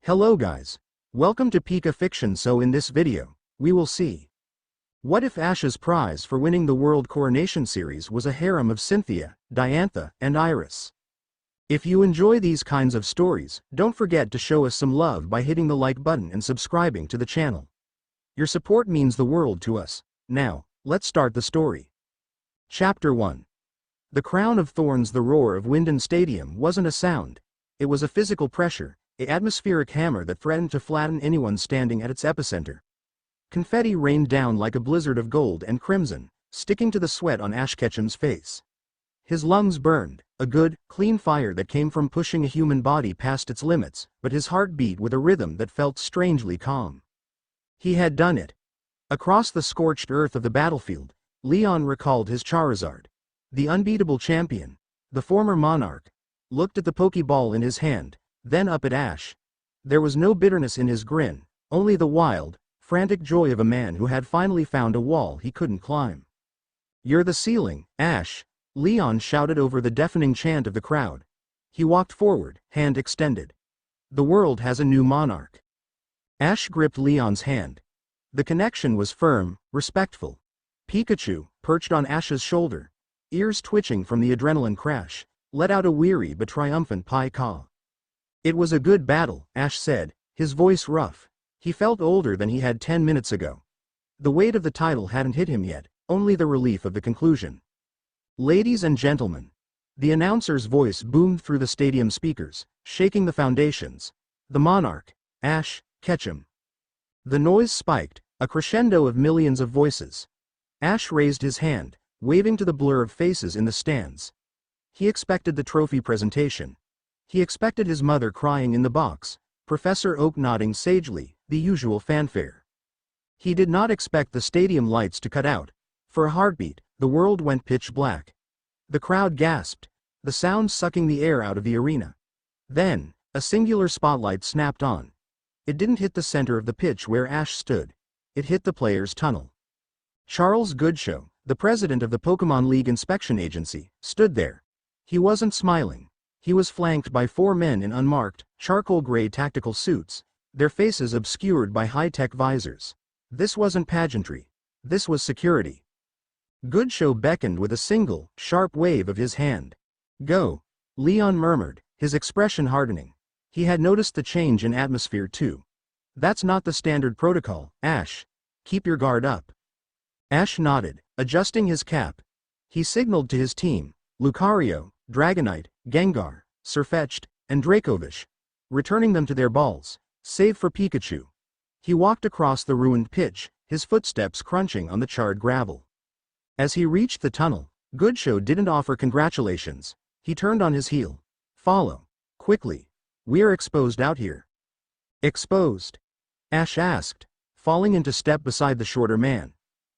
Hello guys. Welcome to Pika Fiction. So in this video, we will see what if Ash's prize for winning the World Coronation series was a harem of Cynthia, Diantha, and Iris. If you enjoy these kinds of stories, don't forget to show us some love by hitting the like button and subscribing to the channel. Your support means the world to us. Now, let's start the story. Chapter 1. The Crown of Thorns. The roar of Winden Stadium wasn't a sound. It was a physical pressure. An atmospheric hammer that threatened to flatten anyone standing at its epicenter. Confetti rained down like a blizzard of gold and crimson, sticking to the sweat on Ash Ketchum's face. His lungs burned, a good, clean fire that came from pushing a human body past its limits, but his heart beat with a rhythm that felt strangely calm. He had done it. Across the scorched earth of the battlefield, Leon recalled his Charizard. The unbeatable champion, the former monarch, looked at the Pokeball in his hand, then up at Ash. There was no bitterness in his grin, only the wild, frantic joy of a man who had finally found a wall he couldn't climb. "You're the ceiling, Ash," Leon shouted over the deafening chant of the crowd. He walked forward, hand extended. "The world has a new monarch." Ash gripped Leon's hand. The connection was firm, respectful. Pikachu, perched on Ash's shoulder, ears twitching from the adrenaline crash, let out a weary but triumphant pie-caw. "It was a good battle," Ash said, his voice rough. He felt older than he had 10 minutes ago. The weight of the title hadn't hit him yet, only the relief of the conclusion. "Ladies and gentlemen." The announcer's voice boomed through the stadium speakers, shaking the foundations. "The monarch, Ash Ketchum." The noise spiked, a crescendo of millions of voices. Ash raised his hand, waving to the blur of faces in the stands. He expected the trophy presentation. He expected his mother crying in the box, Professor Oak nodding sagely, the usual fanfare. He did not expect the stadium lights to cut out. For a heartbeat, the world went pitch black. The crowd gasped, the sound sucking the air out of the arena. Then, a singular spotlight snapped on. It didn't hit the center of the pitch where Ash stood. It hit the players' tunnel. Charles Goodshow, the president of the Pokemon League Inspection Agency, stood there. He wasn't smiling. He was flanked by 4 men in unmarked, charcoal-gray tactical suits, their faces obscured by high-tech visors. This wasn't pageantry. This was security. Goodshow beckoned with a single, sharp wave of his hand. "Go," Leon murmured, his expression hardening. He had noticed the change in atmosphere too. "That's not the standard protocol, Ash. Keep your guard up." Ash nodded, adjusting his cap. He signaled to his team, Lucario, Dragonite, Gengar, Sirfetch'd, and Dracovish, returning them to their balls, save for Pikachu. He walked across the ruined pitch, his footsteps crunching on the charred gravel. As he reached the tunnel, Goodshow didn't offer congratulations. He turned on his heel. "Follow. Quickly. We're exposed out here." "Exposed?" Ash asked, falling into step beside the shorter man.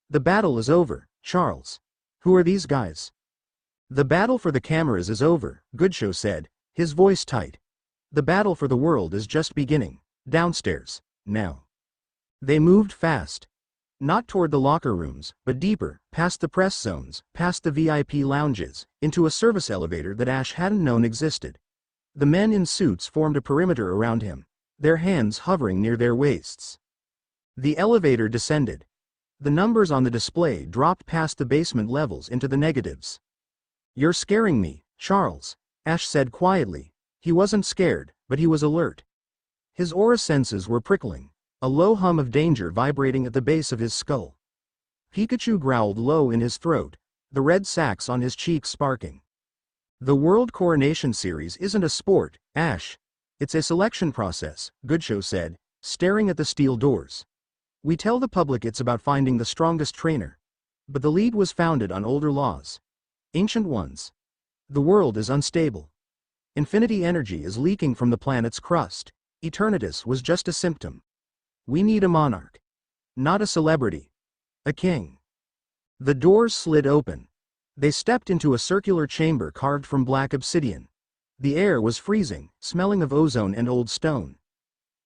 "The battle is over, Charles. Who are these guys?" "The battle for the cameras is over," Goodshow said, his voice tight. "The battle for the world is just beginning, downstairs, now." They moved fast. Not toward the locker rooms, but deeper, past the press zones, past the VIP lounges, into a service elevator that Ash hadn't known existed. The men in suits formed a perimeter around him, their hands hovering near their waists. The elevator descended. The numbers on the display dropped past the basement levels into the negatives. "You're scaring me, Charles," Ash said quietly. He wasn't scared, but he was alert. His aura senses were prickling, a low hum of danger vibrating at the base of his skull. Pikachu growled low in his throat, the red sacs on his cheeks sparking. "The World Coronation Series isn't a sport, Ash. It's a selection process," Goodshow said, staring at the steel doors. "We tell the public it's about finding the strongest trainer. But the league was founded on older laws. Ancient ones. The world is unstable. Infinity energy is leaking from the planet's crust. Eternatus was just a symptom. We need a monarch. Not a celebrity. A king." The doors slid open. They stepped into a circular chamber carved from black obsidian. The air was freezing, smelling of ozone and old stone.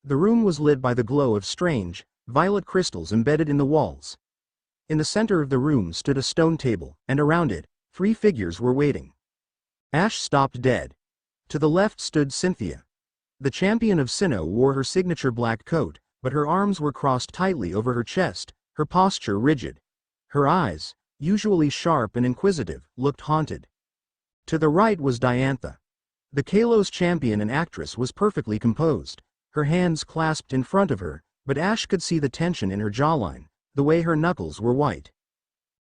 The room was lit by the glow of strange, violet crystals embedded in the walls. In the center of the room stood a stone table, and around it, 3 figures were waiting. Ash stopped dead. To the left stood Cynthia. The champion of Sinnoh wore her signature black coat, but her arms were crossed tightly over her chest, her posture rigid. Her eyes, usually sharp and inquisitive, looked haunted. To the right was Diantha. The Kalos champion and actress was perfectly composed, her hands clasped in front of her, but Ash could see the tension in her jawline, the way her knuckles were white.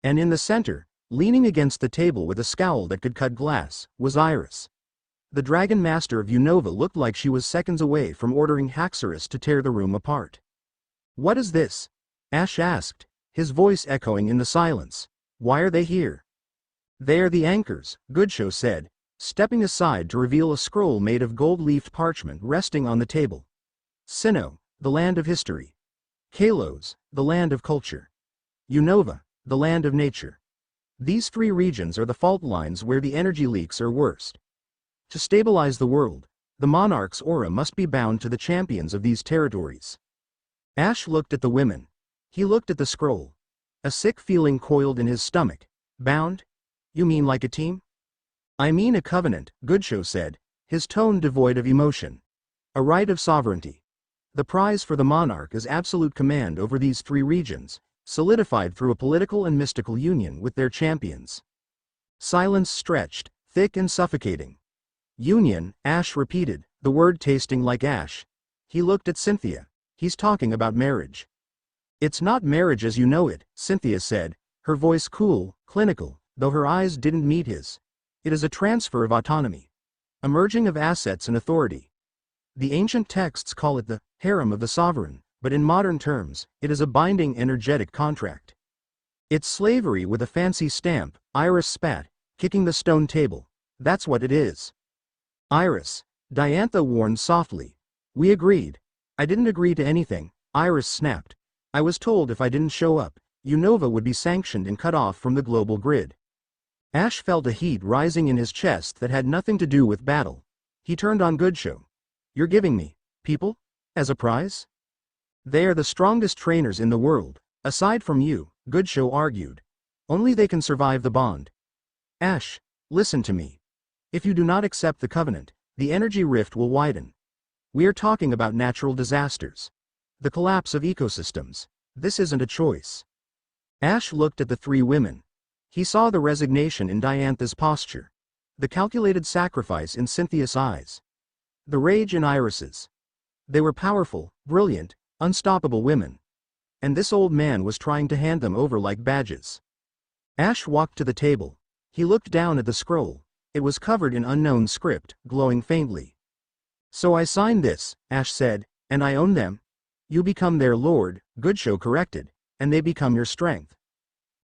And in the center, leaning against the table with a scowl that could cut glass, was Iris. The Dragon Master of Unova looked like she was seconds away from ordering Haxorus to tear the room apart. "What is this?" Ash asked, his voice echoing in the silence. "Why are they here?" "They are the anchors," Goodshow said, stepping aside to reveal a scroll made of gold-leafed parchment resting on the table. "Sinnoh, the land of history. Kalos, the land of culture. Unova, the land of nature. These 3 regions are the fault lines where the energy leaks are worst. To stabilize the world, the monarch's aura must be bound to the champions of these territories." Ash looked at the women. He looked at the scroll. A sick feeling coiled in his stomach. "Bound? You mean like a team?" "I mean a covenant," Goodshow said, his tone devoid of emotion. "A right of sovereignty. The prize for the monarch is absolute command over these 3 regions, solidified through a political and mystical union with their champions." Silence stretched, thick and suffocating. "Union," Ash repeated, the word tasting like ash. He looked at Cynthia. "He's talking about marriage." "It's not marriage as you know it," Cynthia said, her voice cool, clinical, though her eyes didn't meet his. "It is a transfer of autonomy. A merging of assets and authority. The ancient texts call it the harem of the sovereign, but in modern terms, it is a binding energetic contract." "It's slavery with a fancy stamp," Iris spat, kicking the stone table. "That's what it is." "Iris," Diantha warned softly. "We agreed." "I didn't agree to anything," Iris snapped. "I was told if I didn't show up, Unova would be sanctioned and cut off from the global grid." Ash felt a heat rising in his chest that had nothing to do with battle. He turned on Goodshow. "You're giving me people? As a prize?" "They are the strongest trainers in the world, aside from you," Goodshow argued. "Only they can survive the bond." "Ash, listen to me. If you do not accept the covenant, the energy rift will widen. We are talking about natural disasters. The collapse of ecosystems. This isn't a choice." Ash looked at the 3 women. He saw the resignation in Diantha's posture, the calculated sacrifice in Cynthia's eyes, the rage in Iris's. They were powerful, brilliant, unstoppable women. And this old man was trying to hand them over like badges. Ash walked to the table. He looked down at the scroll. It was covered in unknown script, glowing faintly. "So I signed this," Ash said, "and I own them." "You become their lord," Goodshow corrected, "and they become your strength."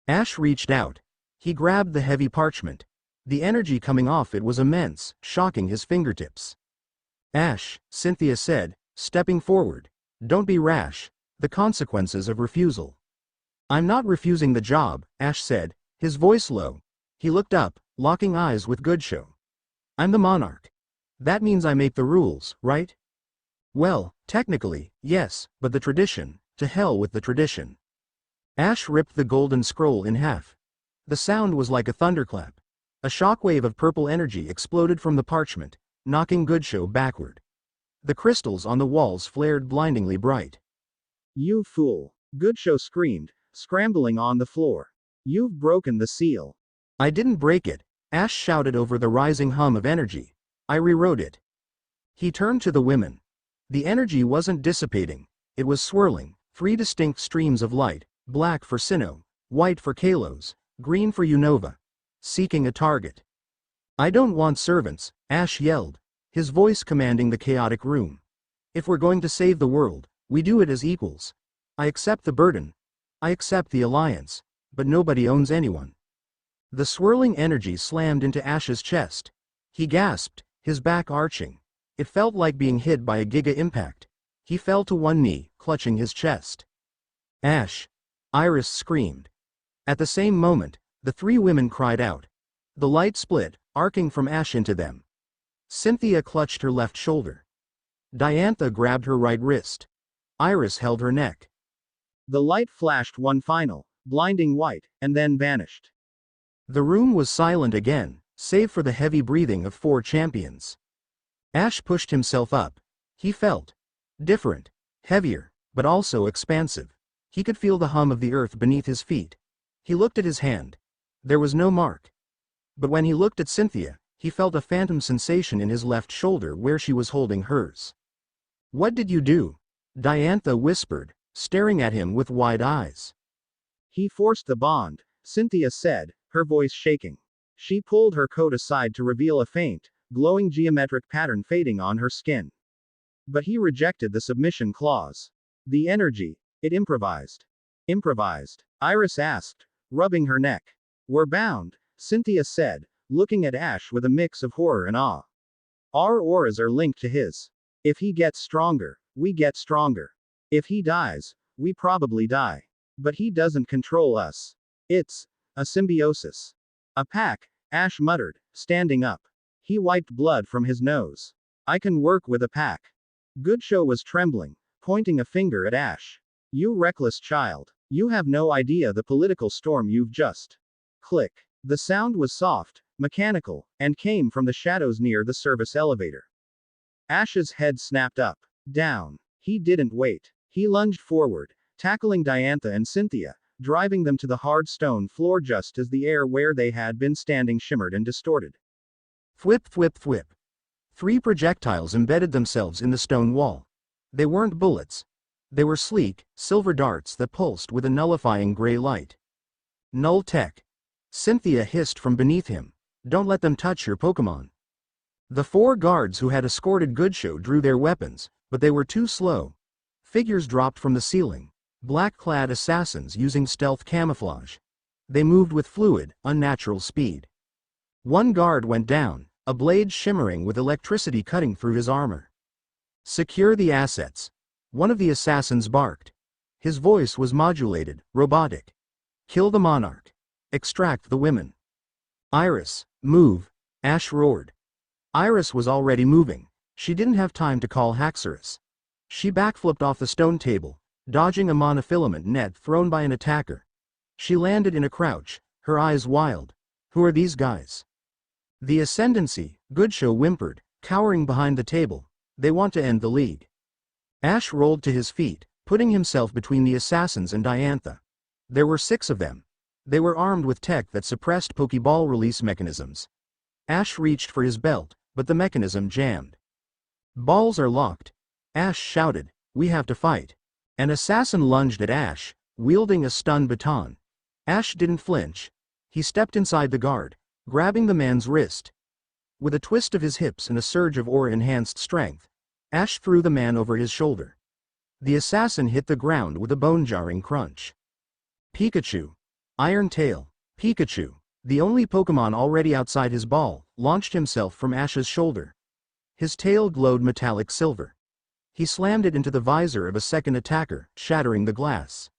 Ash reached out. He grabbed the heavy parchment. The energy coming off it was immense, shocking his fingertips. "Ash," Cynthia said, stepping forward, "don't be rash. The consequences of refusal." "I'm not refusing the job," Ash said, his voice low. He looked up, locking eyes with Goodshow. "I'm the monarch. That means I make the rules, right?" "Well, technically, yes, but the tradition, to hell with the tradition." Ash ripped the golden scroll in half. The sound was like a thunderclap. A shockwave of purple energy exploded from the parchment, knocking Goodshow backward. The crystals on the walls flared blindingly bright. "You fool!" Goodshow screamed, scrambling on the floor. "You've broken the seal." "I didn't break it," Ash shouted over the rising hum of energy. "I rewrote it." He turned to the women. The energy wasn't dissipating, it was swirling, 3 distinct streams of light, black for Sinnoh, white for Kalos, green for Unova, seeking a target. "I don't want servants," Ash yelled, his voice commanding the chaotic room. "If we're going to save the world, we do it as equals. I accept the burden. I accept the alliance, but nobody owns anyone." The swirling energy slammed into Ash's chest. He gasped, his back arching. It felt like being hit by a giga impact. He fell to one knee, clutching his chest. "Ash!" Iris screamed. At the same moment, the 3 women cried out. The light split, arcing from Ash into them. Cynthia clutched her left shoulder. Diantha grabbed her right wrist. Iris held her neck. The light flashed one final, blinding white, and then vanished. The room was silent again, save for the heavy breathing of 4 champions. Ash pushed himself up. He felt different, heavier, but also expansive. He could feel the hum of the earth beneath his feet. He looked at his hand. There was no mark. But when he looked at Cynthia, he felt a phantom sensation in his left shoulder where she was holding hers. "What did you do?" Diantha whispered, staring at him with wide eyes. "He forced the bond," Cynthia said, her voice shaking. She pulled her coat aside to reveal a faint, glowing geometric pattern fading on her skin. But he rejected the submission clause. The energy, it improvised. Improvised? Iris asked, rubbing her neck. "We're bound," Cynthia said, looking at Ash with a mix of horror and awe. "Our auras are linked to his. If he gets stronger, we get stronger. If he dies, we probably die. But he doesn't control us. It's a symbiosis." "A pack," Ash muttered, standing up. He wiped blood from his nose. "I can work with a pack." Goodshow was trembling, pointing a finger at Ash. "You reckless child. You have no idea the political storm you've just." Click. The sound was soft, mechanical, and came from the shadows near the service elevator. Ash's head snapped up. Down. He didn't wait. He lunged forward, tackling Diantha and Cynthia, driving them to the hard stone floor just as the air where they had been standing shimmered and distorted. Thwip thwip thwip. 3 projectiles embedded themselves in the stone wall. They weren't bullets. They were sleek, silver darts that pulsed with a nullifying gray light. "Null tech." Cynthia hissed from beneath him. "Don't let them touch your Pokémon." The 4 guards who had escorted Goodshow drew their weapons, but they were too slow. Figures dropped from the ceiling. Black-clad assassins using stealth camouflage. They moved with fluid, unnatural speed. One guard went down, a blade shimmering with electricity cutting through his armor. "Secure the assets." One of the assassins barked. His voice was modulated, robotic. "Kill the monarch. Extract the women." "Iris, move," Ash roared. Iris was already moving. She didn't have time to call Haxorus. She backflipped off the stone table, dodging a monofilament net thrown by an attacker. She landed in a crouch, her eyes wild. "Who are these guys?" "The Ascendancy," Goodshow whimpered, cowering behind the table. "They want to end the League." Ash rolled to his feet, putting himself between the assassins and Diantha. There were 6 of them. They were armed with tech that suppressed Pokeball release mechanisms. Ash reached for his belt, but the mechanism jammed. "Balls are locked," Ash shouted. "We have to fight." An assassin lunged at Ash, wielding a stun baton. Ash didn't flinch. He stepped inside the guard, grabbing the man's wrist. With a twist of his hips and a surge of aura-enhanced strength, Ash threw the man over his shoulder. The assassin hit the ground with a bone-jarring crunch. Pikachu. Iron Tail. Pikachu, the only Pokémon already outside his ball, launched himself from Ash's shoulder. His tail glowed metallic silver. He slammed it into the visor of a second attacker, shattering the glass.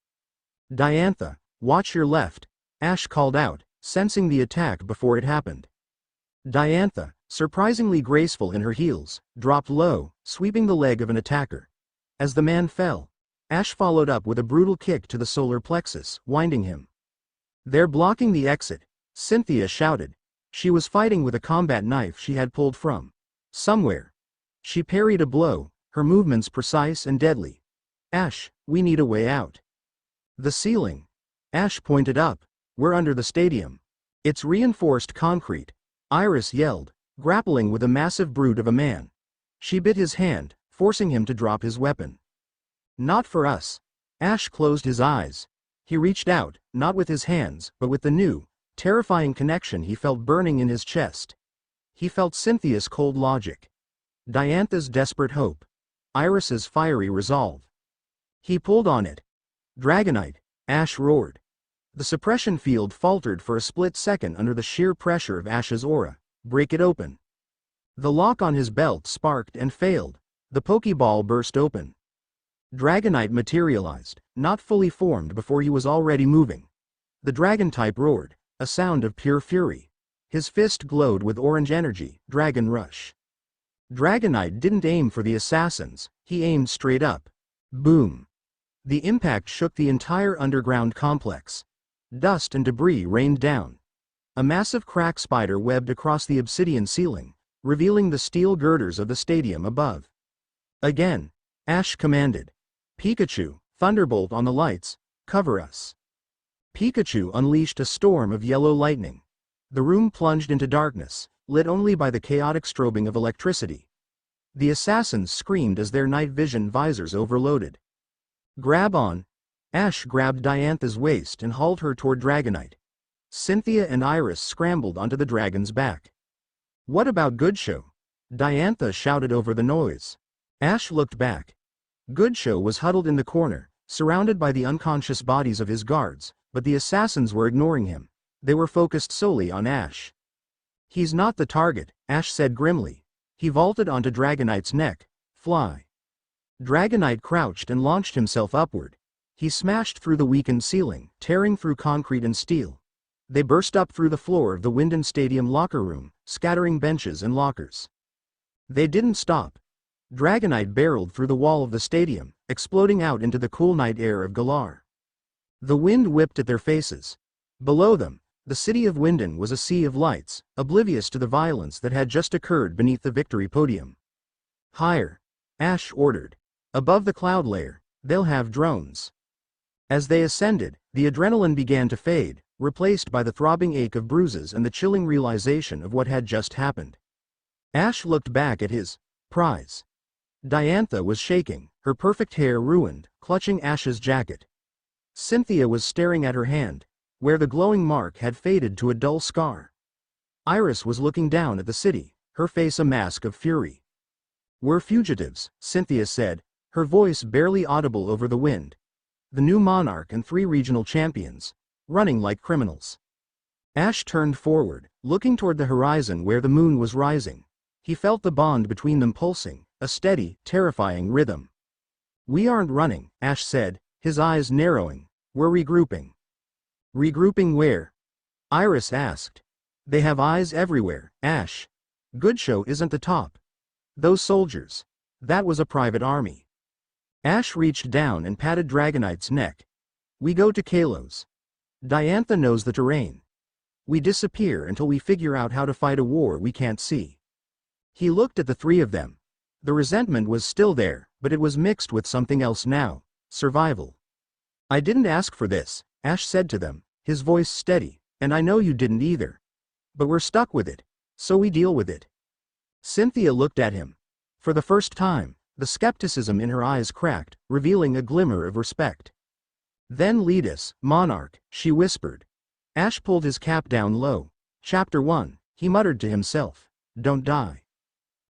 "Diantha, watch your left," Ash called out, sensing the attack before it happened. Diantha, surprisingly graceful in her heels, dropped low, sweeping the leg of an attacker. As the man fell, Ash followed up with a brutal kick to the solar plexus, winding him. "They're blocking the exit," Cynthia shouted. She was fighting with a combat knife she had pulled from somewhere. She parried a blow, her movements precise and deadly. "Ash, we need a way out." "The ceiling." Ash pointed up. "We're under the stadium. It's reinforced concrete," Iris yelled, grappling with a massive brute of a man. She bit his hand, forcing him to drop his weapon. "Not for us." Ash closed his eyes. He reached out, not with his hands, but with the new, terrifying connection he felt burning in his chest. He felt Cynthia's cold logic, Diantha's desperate hope, Iris's fiery resolve. He pulled on it. "Dragonite," Ash roared. The suppression field faltered for a split second under the sheer pressure of Ash's aura. "Break it open." The lock on his belt sparked and failed. The Pokeball burst open. Dragonite materialized, not fully formed before he was already moving. The dragon type roared, a sound of pure fury. His fist glowed with orange energy, Dragon Rush. Dragonite didn't aim for the assassins, he aimed straight up. Boom. The impact shook the entire underground complex. Dust and debris rained down. A massive crack spider webbed across the obsidian ceiling, revealing the steel girders of the stadium above. Again, Ash commanded. Pikachu, thunderbolt on the lights, cover us. Pikachu unleashed a storm of yellow lightning. The room plunged into darkness, lit only by the chaotic strobing of electricity. The assassins screamed as their night vision visors overloaded. Grab on! Ash grabbed Diantha's waist and hauled her toward Dragonite. Cynthia and Iris scrambled onto the dragon's back. What about Goodshow? Diantha shouted over the noise. Ash looked back. Goodshow was huddled in the corner, surrounded by the unconscious bodies of his guards, but the assassins were ignoring him. They were focused solely on Ash. He's not the target, Ash said grimly. He vaulted onto Dragonite's neck. Fly. Dragonite crouched and launched himself upward. He smashed through the weakened ceiling, tearing through concrete and steel. They burst up through the floor of the Wyndon Stadium locker room, scattering benches and lockers. They didn't stop. Dragonite barreled through the wall of the stadium, exploding out into the cool night air of Galar. The wind whipped at their faces. Below them, the city of Wyndon was a sea of lights, oblivious to the violence that had just occurred beneath the victory podium. Higher, Ash ordered. Above the cloud layer, they'll have drones. As they ascended, the adrenaline began to fade, replaced by the throbbing ache of bruises and the chilling realization of what had just happened. Ash looked back at his prize. Diantha was shaking, her perfect hair ruined, clutching Ash's jacket. Cynthia was staring at her hand, where the glowing mark had faded to a dull scar. Iris was looking down at the city, her face a mask of fury. We're fugitives, Cynthia said, her voice barely audible over the wind. The new monarch and 3 regional champions, running like criminals. Ash turned forward, looking toward the horizon where the moon was rising. He felt the bond between them pulsing, a steady, terrifying rhythm. We aren't running, Ash said, his eyes narrowing. We're regrouping. Regrouping where? Iris asked. They have eyes everywhere, Ash. Goodshow isn't the top. Those soldiers. That was a private army. Ash reached down and patted Dragonite's neck. We go to Kalos. Diantha knows the terrain. We disappear until we figure out how to fight a war we can't see. He looked at the 3 of them. The resentment was still there, but it was mixed with something else now. Survival. I didn't ask for this, Ash said to them, his voice steady, and I know you didn't either. But we're stuck with it, so we deal with it. Cynthia looked at him. For the first time, the skepticism in her eyes cracked, revealing a glimmer of respect. Then lead us, monarch, she whispered. Ash pulled his cap down low. Chapter 1, he muttered to himself. Don't die.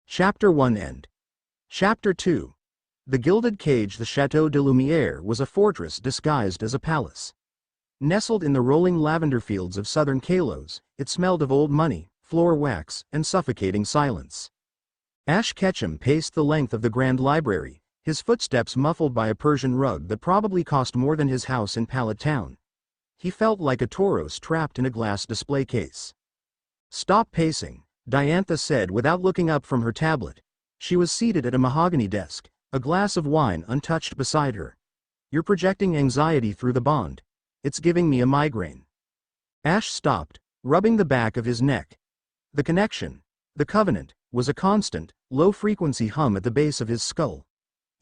Chapter 1 end. Chapter 2. The gilded cage. The Château de Lumière was a fortress disguised as a palace. Nestled in the rolling lavender fields of southern Kalos, it smelled of old money, floor wax, and suffocating silence. Ash Ketchum paced the length of the grand library, his footsteps muffled by a Persian rug that probably cost more than his house in Pallet Town. He felt like a Tauros trapped in a glass display case. Stop pacing, Diantha said without looking up from her tablet. She was seated at a mahogany desk, a glass of wine untouched beside her. You're projecting anxiety through the bond. It's giving me a migraine. Ash stopped, rubbing the back of his neck. The connection, the covenant, was a constant, low-frequency hum at the base of his skull.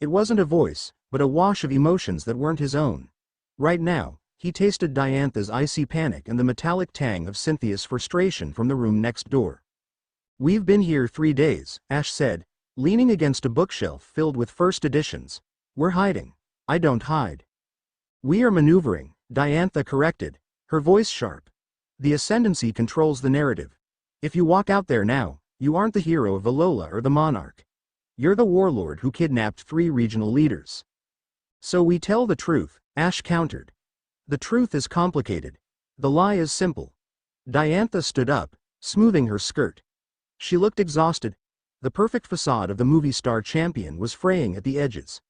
It wasn't a voice, but a wash of emotions that weren't his own. Right now, he tasted Diantha's icy panic and the metallic tang of Cynthia's frustration from the room next door. We've been here 3 days, Ash said, leaning against a bookshelf filled with first editions. We're hiding. I don't hide. We are maneuvering, Diantha corrected, her voice sharp. The ascendancy controls the narrative. If you walk out there now, you aren't the hero of Alola or the monarch. You're the warlord who kidnapped 3 regional leaders. So we tell the truth, Ash countered. The truth is complicated. The lie is simple. Diantha stood up, smoothing her skirt. She looked exhausted. The perfect facade of the movie star champion was fraying at the edges.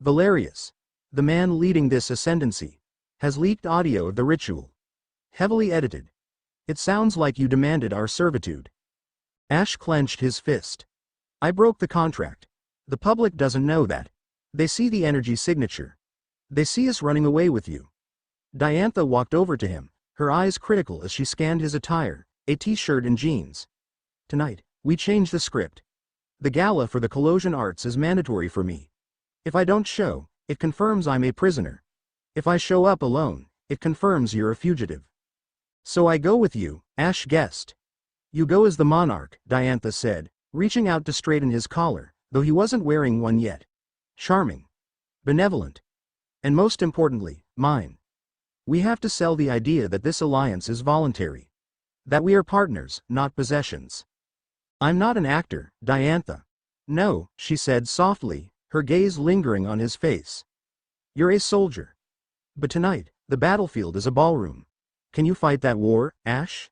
Valerius, the man leading this ascendancy, has leaked audio of the ritual. Heavily edited. It sounds like you demanded our servitude. Ash clenched his fist. I broke the contract. The public doesn't know that. They see the energy signature. They see us running away with you. Diantha walked over to him, her eyes critical as she scanned his attire, a t-shirt and jeans. Tonight, we change the script. The gala for the Coronation arts is mandatory for me. If I don't show, it confirms I'm a prisoner. If I show up alone, it confirms you're a fugitive. So I go with you, Ash guessed. You go as the monarch, Diantha said, reaching out to straighten his collar, though he wasn't wearing one yet. Charming. Benevolent. And most importantly, mine. We have to sell the idea that this alliance is voluntary. That we are partners, not possessions. I'm not an actor, Diantha. No, she said softly, her gaze lingering on his face. You're a soldier. But tonight, the battlefield is a ballroom. Can you fight that war, Ash?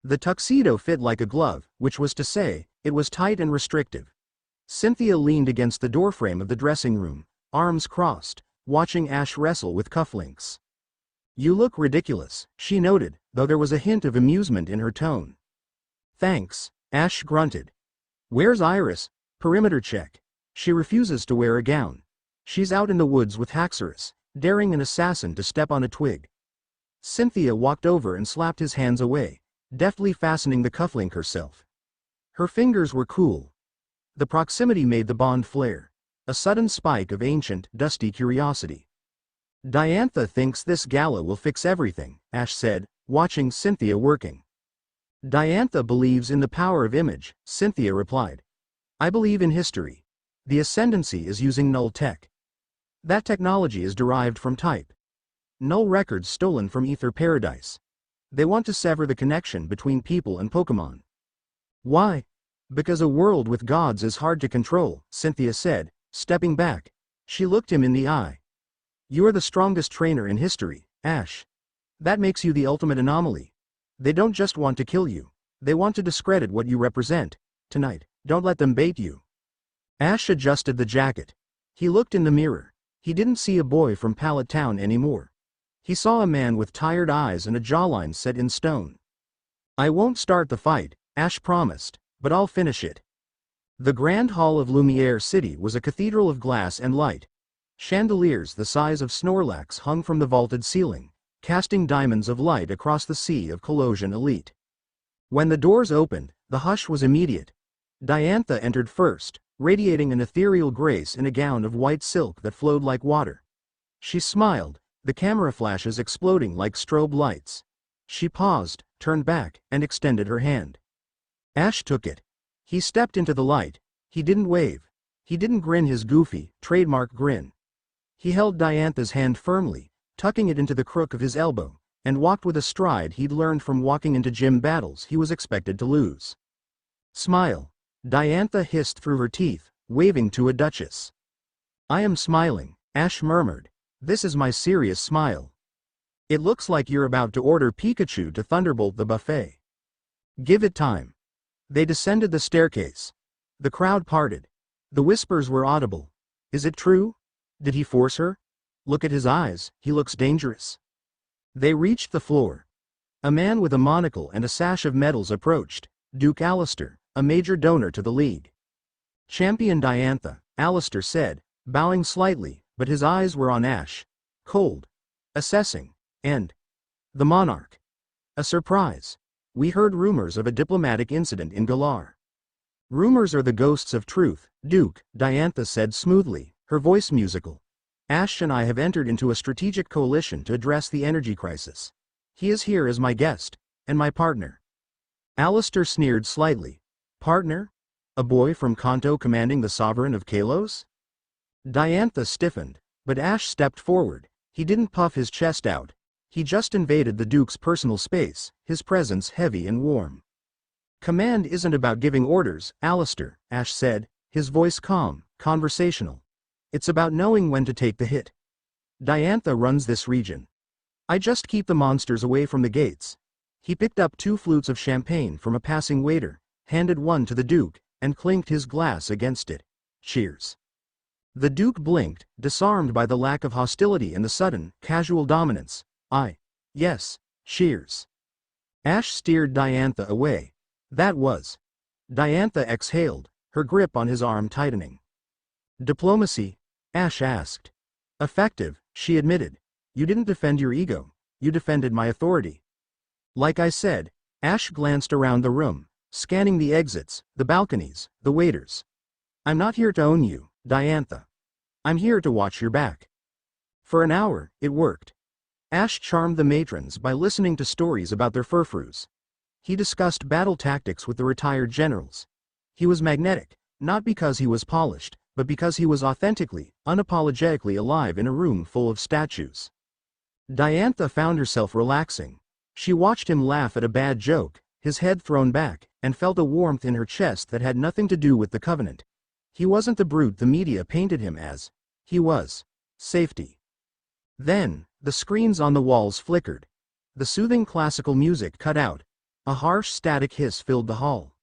The tuxedo fit like a glove, which was to say, it was tight and restrictive. Cynthia leaned against the doorframe of the dressing room, arms crossed, watching Ash wrestle with cufflinks. You look ridiculous, she noted, though there was a hint of amusement in her tone. Thanks, Ash grunted. Where's Iris? Perimeter check. She refuses to wear a gown. She's out in the woods with Haxorus, daring an assassin to step on a twig. Cynthia walked over and slapped his hands away, deftly fastening the cufflink herself. Her fingers were cool. The proximity made the bond flare, a sudden spike of ancient, dusty curiosity. Diantha thinks this gala will fix everything, Ash said, watching Cynthia working. Diantha believes in the power of image, Cynthia replied. I believe in history. The ascendancy is using null tech. That technology is derived from type. Null records stolen from Ether Paradise. They want to sever the connection between people and Pokemon. Why? Because a world with gods is hard to control, Cynthia said, stepping back. She looked him in the eye. You are the strongest trainer in history, Ash. That makes you the ultimate anomaly. They don't just want to kill you. They want to discredit what you represent. Tonight, don't let them bait you. Ash adjusted the jacket. He looked in the mirror. He didn't see a boy from Pallet Town anymore. He saw a man with tired eyes and a jawline set in stone. I won't start the fight, Ash promised, but I'll finish it. The Grand Hall of Lumiere City was a cathedral of glass and light. Chandeliers the size of Snorlax hung from the vaulted ceiling, casting diamonds of light across the sea of Coronation elite. When the doors opened, the hush was immediate. Diantha entered first, radiating an ethereal grace in a gown of white silk that flowed like water. She smiled, the camera flashes exploding like strobe lights. She paused, turned back, and extended her hand. Ash took it. He stepped into the light. He didn't wave. He didn't grin his goofy, trademark grin. He held Diantha's hand firmly, tucking it into the crook of his elbow, and walked with a stride he'd learned from walking into gym battles he was expected to lose. Smile. Diantha hissed through her teeth, waving to a duchess. I am smiling, Ash murmured. This is my serious smile. It looks like you're about to order Pikachu to thunderbolt the buffet. Give it time. They descended the staircase. The crowd parted. The whispers were audible. Is it true? Did he force her? Look at his eyes, he looks dangerous. They reached the floor. A man with a monocle and a sash of medals approached, Duke Alistair, a major donor to the league. Champion Diantha, Alistair said, bowing slightly, but his eyes were on Ash. Cold. Assessing. And the monarch. A surprise. We heard rumors of a diplomatic incident in Galar. Rumors are the ghosts of truth, Duke, Diantha said smoothly, her voice musical. Ash and I have entered into a strategic coalition to address the energy crisis. He is here as my guest, and my partner. Alistair sneered slightly. Partner? A boy from Kanto commanding the sovereign of Kalos? Diantha stiffened, but Ash stepped forward. He didn't puff his chest out. He just invaded the Duke's personal space, his presence heavy and warm. Command isn't about giving orders, Alistair, Ash said, his voice calm, conversational. It's about knowing when to take the hit. Diantha runs this region. I just keep the monsters away from the gates. He picked up 2 flutes of champagne from a passing waiter, handed one to the Duke, and clinked his glass against it. Cheers. The Duke blinked, disarmed by the lack of hostility and the sudden, casual dominance. Yes, cheers. Ash steered Diantha away. That was. Diantha exhaled, her grip on his arm tightening. Diplomacy? Ash asked. Effective, she admitted. You didn't defend your ego. You defended my authority. Like I said, Ash glanced around the room, scanning the exits, the balconies, the waiters. I'm not here to own you, Diantha. I'm here to watch your back. For an hour, it worked. Ash charmed the matrons by listening to stories about their furfroos. He discussed battle tactics with the retired generals. He was magnetic, not because he was polished, but because he was authentically, unapologetically alive in a room full of statues. Diantha found herself relaxing. She watched him laugh at a bad joke, his head thrown back, and felt a warmth in her chest that had nothing to do with the Covenant. He wasn't the brute the media painted him as. He was safety. Then, the screens on the walls flickered. The soothing classical music cut out. A harsh static hiss filled the hall.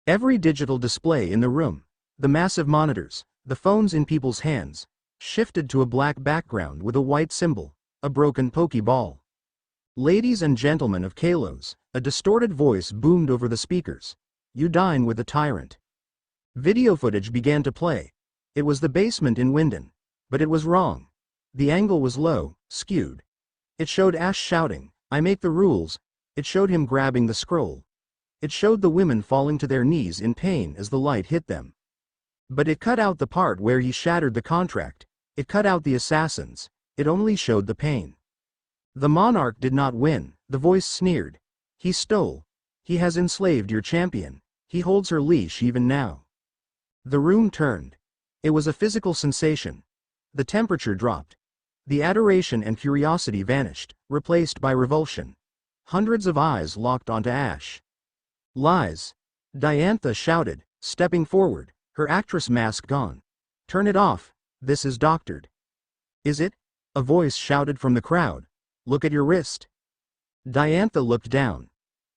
Every digital display in the room, the massive monitors, the phones in people's hands, shifted to a black background with a white symbol, a broken Pokeball. Ladies and gentlemen of Kalos, a distorted voice boomed over the speakers. You dine with the tyrant. Video footage began to play. It was the basement in Wyndon. But it was wrong. The angle was low, skewed. It showed Ash shouting, I make the rules. It showed him grabbing the scroll. It showed the women falling to their knees in pain as the light hit them. But it cut out the part where he shattered the contract. It cut out the assassins. It only showed the pain. The monarch did not win, the voice sneered. He stole. He has enslaved your champion. He holds her leash even now. The room turned. It was a physical sensation. The temperature dropped. The adoration and curiosity vanished, replaced by revulsion. Hundreds of eyes locked onto Ash. Lies. Diantha shouted, stepping forward, her actress mask gone. Turn it off. This is doctored. Is it? A voice shouted from the crowd. Look at your wrist. Diantha looked down.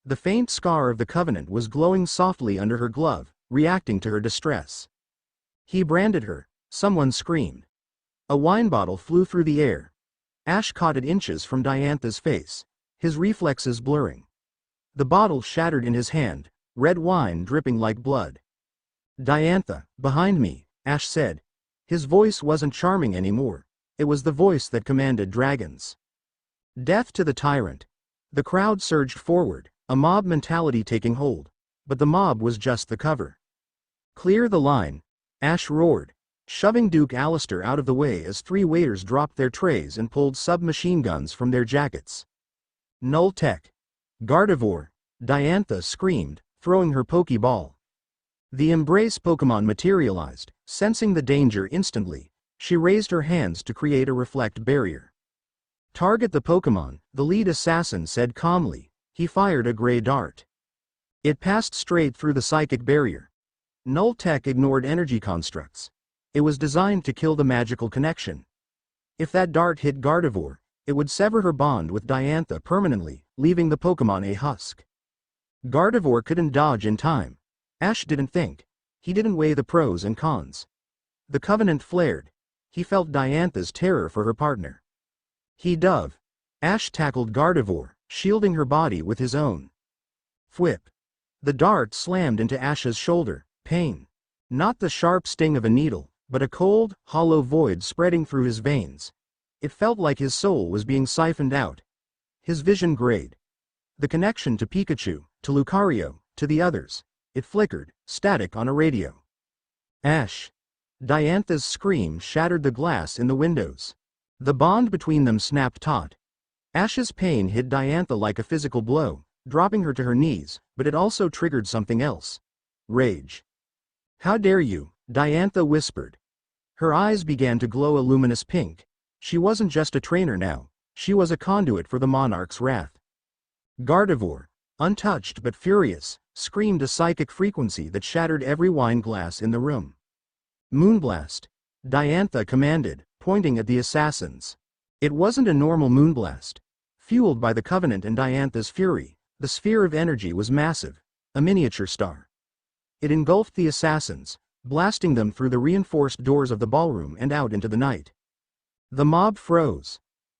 The faint scar of the Covenant was glowing softly under her glove, reacting to her distress. He branded her. Someone screamed. A wine bottle flew through the air. Ash caught it inches from Diantha's face, his reflexes blurring. The bottle shattered in his hand, red wine dripping like blood. Diantha, behind me, Ash said. His voice wasn't charming anymore. It was the voice that commanded dragons. Death to the tyrant. The crowd surged forward, a mob mentality taking hold. But the mob was just the cover. Clear the line, Ash roared, shoving Duke Alistair out of the way as three waiters dropped their trays and pulled submachine guns from their jackets. Null Tech. Gardevoir, Diantha screamed, throwing her Pokeball. The Embrace Pokemon materialized, sensing the danger instantly. She raised her hands to create a reflect barrier. Target the Pokemon, the lead assassin said calmly. He fired a gray dart. It passed straight through the psychic barrier. Null Tech ignored energy constructs. It was designed to kill the magical connection. If that dart hit Gardevoir, it would sever her bond with Diantha permanently, leaving the Pokemon a husk. Gardevoir couldn't dodge in time. Ash didn't think. He didn't weigh the pros and cons. The Covenant flared. He felt Diantha's terror for her partner. He dove. Ash tackled Gardevoir, shielding her body with his own. Whip. The dart slammed into Ash's shoulder, pain. Not the sharp sting of a needle, but a cold, hollow void spreading through his veins. It felt like his soul was being siphoned out. His vision grayed. The connection to Pikachu, to Lucario, to the others. It flickered, static on a radio. Ash. Diantha's scream shattered the glass in the windows. The bond between them snapped taut. Ash's pain hit Diantha like a physical blow, dropping her to her knees, but it also triggered something else. Rage. How dare you, Diantha whispered. Her eyes began to glow a luminous pink. She wasn't just a trainer now, she was a conduit for the monarch's wrath. Gardevoir, untouched but furious, screamed a psychic frequency that shattered every wine glass in the room. Moonblast, Diantha commanded, pointing at the assassins. It wasn't a normal moonblast. Fueled by the Covenant and Diantha's fury, the sphere of energy was massive, a miniature star. It engulfed the assassins, blasting them through the reinforced doors of the ballroom and out into the night. The mob froze.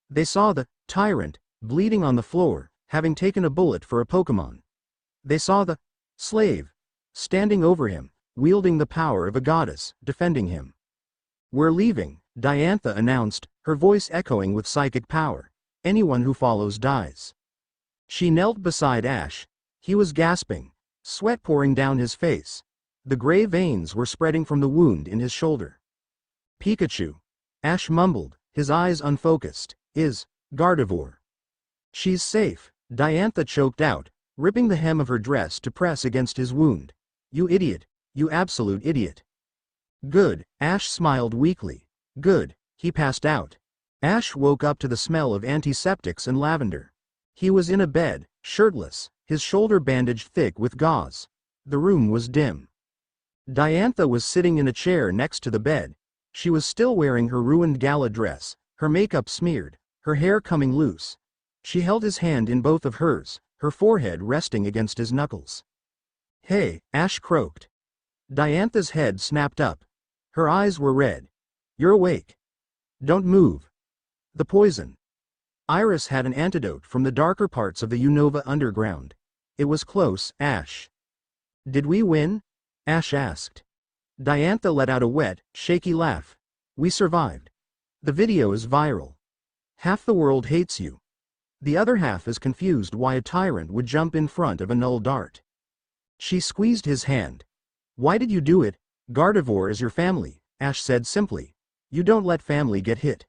They saw the tyrant, bleeding on the floor, having taken a bullet for a Pokemon. They saw the slave, standing over him, wielding the power of a goddess, defending him. We're leaving, Diantha announced, her voice echoing with psychic power. Anyone who follows dies. She knelt beside Ash. He was gasping, sweat pouring down his face. The gray veins were spreading from the wound in his shoulder. Pikachu. Ash mumbled, his eyes unfocused. Is Gardevoir. She's safe, Diantha choked out, ripping the hem of her dress to press against his wound. You idiot. You absolute idiot. Good, Ash smiled weakly. Good, he passed out. Ash woke up to the smell of antiseptics and lavender. He was in a bed, shirtless, his shoulder bandaged thick with gauze. The room was dim. Diantha was sitting in a chair next to the bed. She was still wearing her ruined gala dress, her makeup smeared, her hair coming loose. She held his hand in both of hers, her forehead resting against his knuckles. Hey, Ash croaked. Diantha's head snapped up. Her eyes were red. You're awake. Don't move. The poison. Iris had an antidote from the darker parts of the Unova underground. It was close, Ash. Did we win? Ash asked. Diantha let out a wet, shaky laugh. We survived. The video is viral. Half the world hates you. The other half is confused why a tyrant would jump in front of a null dart. She squeezed his hand. Why did you do it? Gardevoir is your family, Ash said simply. You don't let family get hit.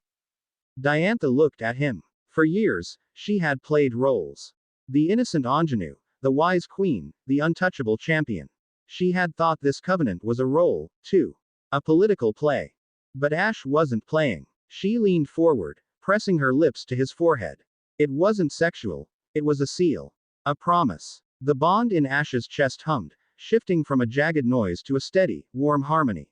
Diantha looked at him. For years, she had played roles. The innocent ingenue, the wise queen, the untouchable champion. She had thought this covenant was a role, too. A political play. But Ash wasn't playing. She leaned forward, pressing her lips to his forehead. It wasn't sexual, it was a seal. A promise. The bond in Ash's chest hummed, shifting from a jagged noise to a steady, warm harmony.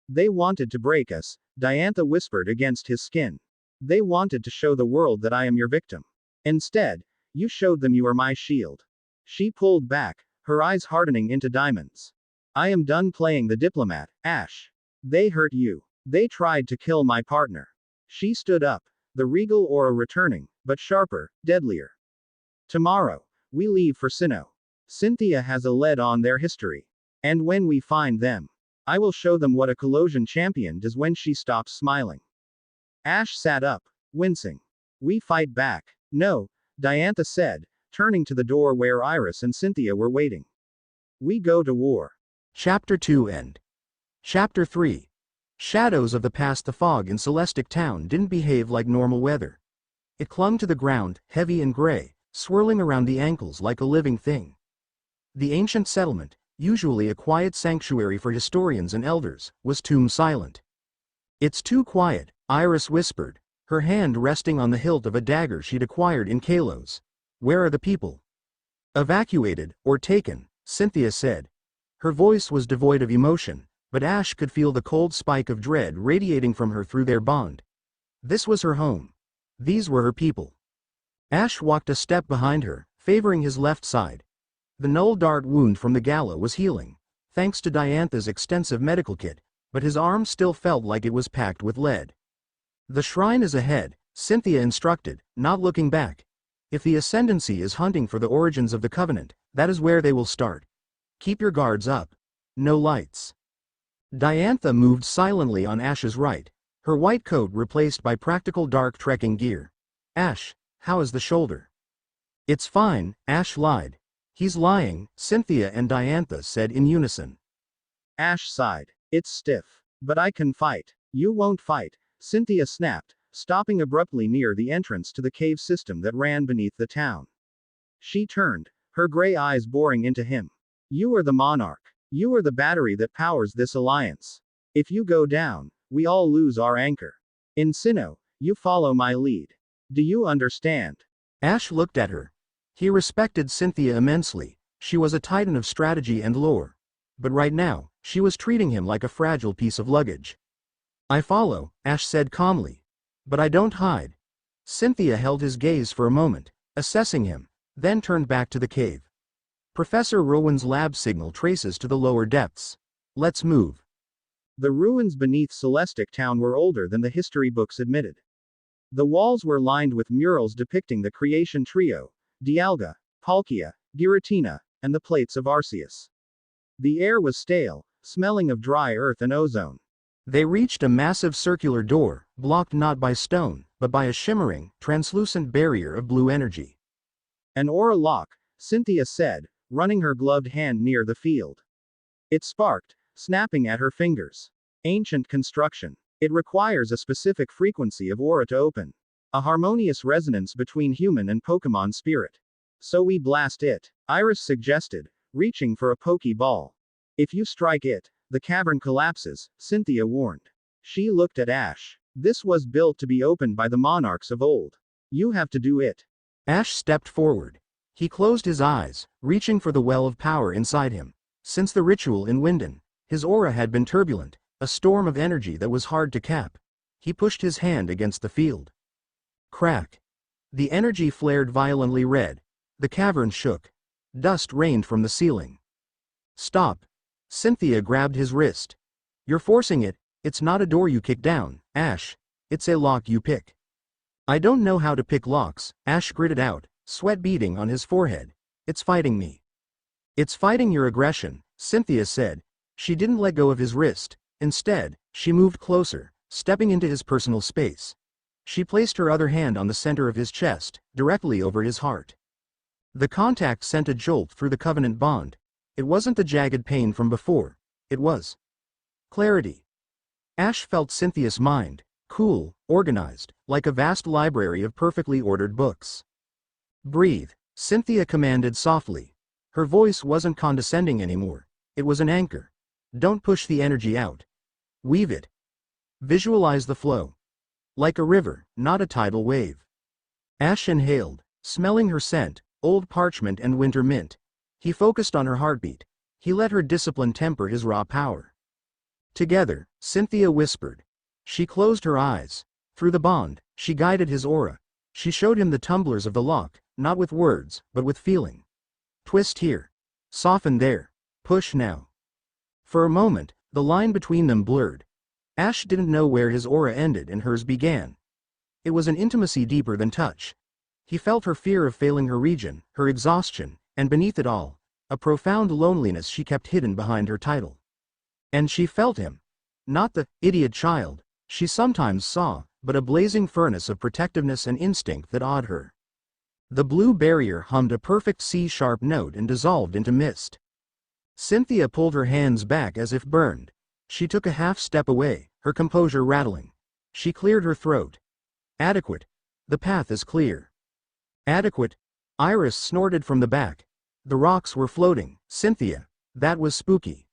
They wanted to break us, Diantha whispered against his skin. They wanted to show the world that I am your victim. Instead, you showed them you are my shield. She pulled back, her eyes hardening into diamonds. I am done playing the diplomat, Ash. They hurt you. They tried to kill my partner. She stood up, the regal aura returning, but sharper, deadlier. Tomorrow, we leave for Sinnoh. Cynthia has a lead on their history. And when we find them, I will show them what a collusion champion does when she stops smiling. Ash sat up, wincing. We fight back. No, Diantha said, turning to the door where Iris and Cynthia were waiting. We go to war. Chapter 2 End. Chapter 3. Shadows of the past. The fog in Celestic Town didn't behave like normal weather. It clung to the ground, heavy and gray, swirling around the ankles like a living thing. The ancient settlement, usually a quiet sanctuary for historians and elders, was tomb silent. It's too quiet, Iris whispered, her hand resting on the hilt of a dagger she'd acquired in Kalos. Where are the people? Evacuated, or taken, Cynthia said. Her voice was devoid of emotion, but Ash could feel the cold spike of dread radiating from her through their bond. This was her home. These were her people. Ash walked a step behind her, favoring his left side. The null dart wound from the gala was healing, thanks to Diantha's extensive medical kit, but his arm still felt like it was packed with lead. The shrine is ahead, Cynthia instructed, not looking back. If the Ascendancy is hunting for the origins of the Covenant, that is where they will start. Keep your guards up. No lights. Diantha moved silently on Ash's right, her white coat replaced by practical dark trekking gear. Ash, how is the shoulder? It's fine, Ash lied. He's lying, Cynthia and Diantha said in unison. Ash sighed. It's stiff. But I can fight. You won't fight, Cynthia snapped, stopping abruptly near the entrance to the cave system that ran beneath the town. She turned, her gray eyes boring into him. You are the monarch. You are the battery that powers this alliance. If you go down, we all lose our anchor. In Sinnoh, you follow my lead. Do you understand? Ash looked at her. He respected Cynthia immensely. She was a titan of strategy and lore. But right now, she was treating him like a fragile piece of luggage. I follow, Ash said calmly. But I don't hide. Cynthia held his gaze for a moment, assessing him, then turned back to the cave. Professor Rowan's lab signal traces to the lower depths. Let's move. The ruins beneath Celestic Town were older than the history books admitted. The walls were lined with murals depicting the creation trio, Dialga, Palkia, Giratina, and the plates of Arceus. The air was stale, smelling of dry earth and ozone. They reached a massive circular door, blocked not by stone, but by a shimmering, translucent barrier of blue energy. An aura lock, Cynthia said, running her gloved hand near the field. It sparked, snapping at her fingers. Ancient construction. It requires a specific frequency of aura to open. A harmonious resonance between human and Pokemon spirit. So we blast it, Iris suggested, reaching for a Pokeball. If you strike it, the cavern collapses, Cynthia warned. She looked at Ash. This was built to be opened by the monarchs of old. You have to do it. Ash stepped forward. He closed his eyes, reaching for the well of power inside him. Since the ritual in Winden, his aura had been turbulent, a storm of energy that was hard to cap. He pushed his hand against the field. Crack. The energy flared violently red. The cavern shook. Dust rained from the ceiling. Stop. Cynthia grabbed his wrist. You're forcing it. It's not a door you kick down, Ash. It's a lock you pick. I don't know how to pick locks, Ash gritted out, sweat beading on his forehead. It's fighting me. It's fighting your aggression, Cynthia said. She didn't let go of his wrist. Instead, she moved closer, stepping into his personal space. She placed her other hand on the center of his chest, directly over his heart. The contact sent a jolt through the covenant bond. It wasn't the jagged pain from before. It was clarity. Ash felt Cynthia's mind, cool, organized, like a vast library of perfectly ordered books. Breathe, Cynthia commanded softly. Her voice wasn't condescending anymore. It was an anchor. Don't push the energy out. Weave it. Visualize the flow. Like a river, not a tidal wave. Ash inhaled, smelling her scent, old parchment and winter mint. He focused on her heartbeat. He let her discipline temper his raw power. Together, Cynthia whispered. She closed her eyes. Through the bond, she guided his aura. She showed him the tumblers of the lock, not with words, but with feeling. Twist here. Soften there. Push now. For a moment, the line between them blurred. Ash didn't know where his aura ended and hers began. It was an intimacy deeper than touch. He felt her fear of failing her region, her exhaustion, and beneath it all, a profound loneliness she kept hidden behind her title. And she felt him. Not the idiot child she sometimes saw, but a blazing furnace of protectiveness and instinct that awed her. The blue barrier hummed a perfect C-sharp note and dissolved into mist. Cynthia pulled her hands back as if burned. She took a half step away, her composure rattling. She cleared her throat. Adequate. The path is clear. Adequate. Iris snorted from the back. The rocks were floating, Cynthia. That was spooky.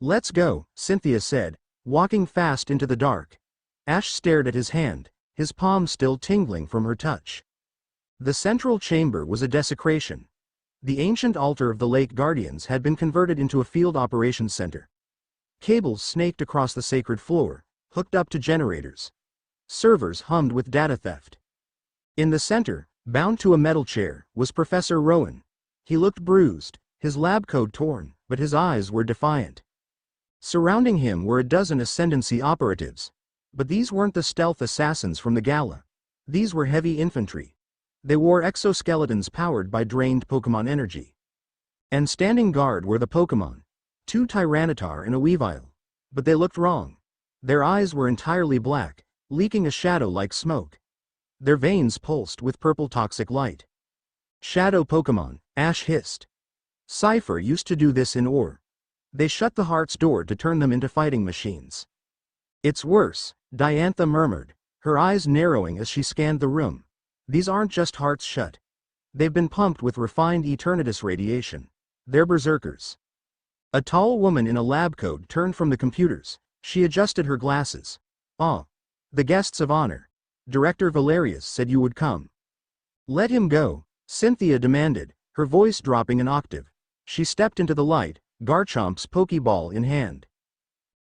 Let's go, Cynthia said, walking fast into the dark. Ash stared at his hand, his palm still tingling from her touch. The central chamber was a desecration. The ancient altar of the Lake Guardians had been converted into a field operations center. Cables snaked across the sacred floor, hooked up to generators. Servers hummed with data theft. In the center, bound to a metal chair, was Professor Rowan. He looked bruised, his lab coat torn, but his eyes were defiant. Surrounding him were a dozen Ascendancy operatives. But these weren't the stealth assassins from the gala. These were heavy infantry. They wore exoskeletons powered by drained Pokemon energy. And standing guard were the Pokemon. 2 Tyranitar and a Weavile. But they looked wrong. Their eyes were entirely black, leaking a shadow like smoke. Their veins pulsed with purple toxic light. Shadow Pokemon, Ash hissed. Cypher used to do this in ore. They shut the heart's door to turn them into fighting machines. It's worse, Diantha murmured, her eyes narrowing as she scanned the room. These aren't just hearts shut. They've been pumped with refined Eternatus radiation. They're berserkers. A tall woman in a lab coat turned from the computers. She adjusted her glasses. Ah. The guests of honor. Director Valerius said you would come. Let him go, Cynthia demanded, her voice dropping an octave. She stepped into the light, Garchomp's Pokeball in hand.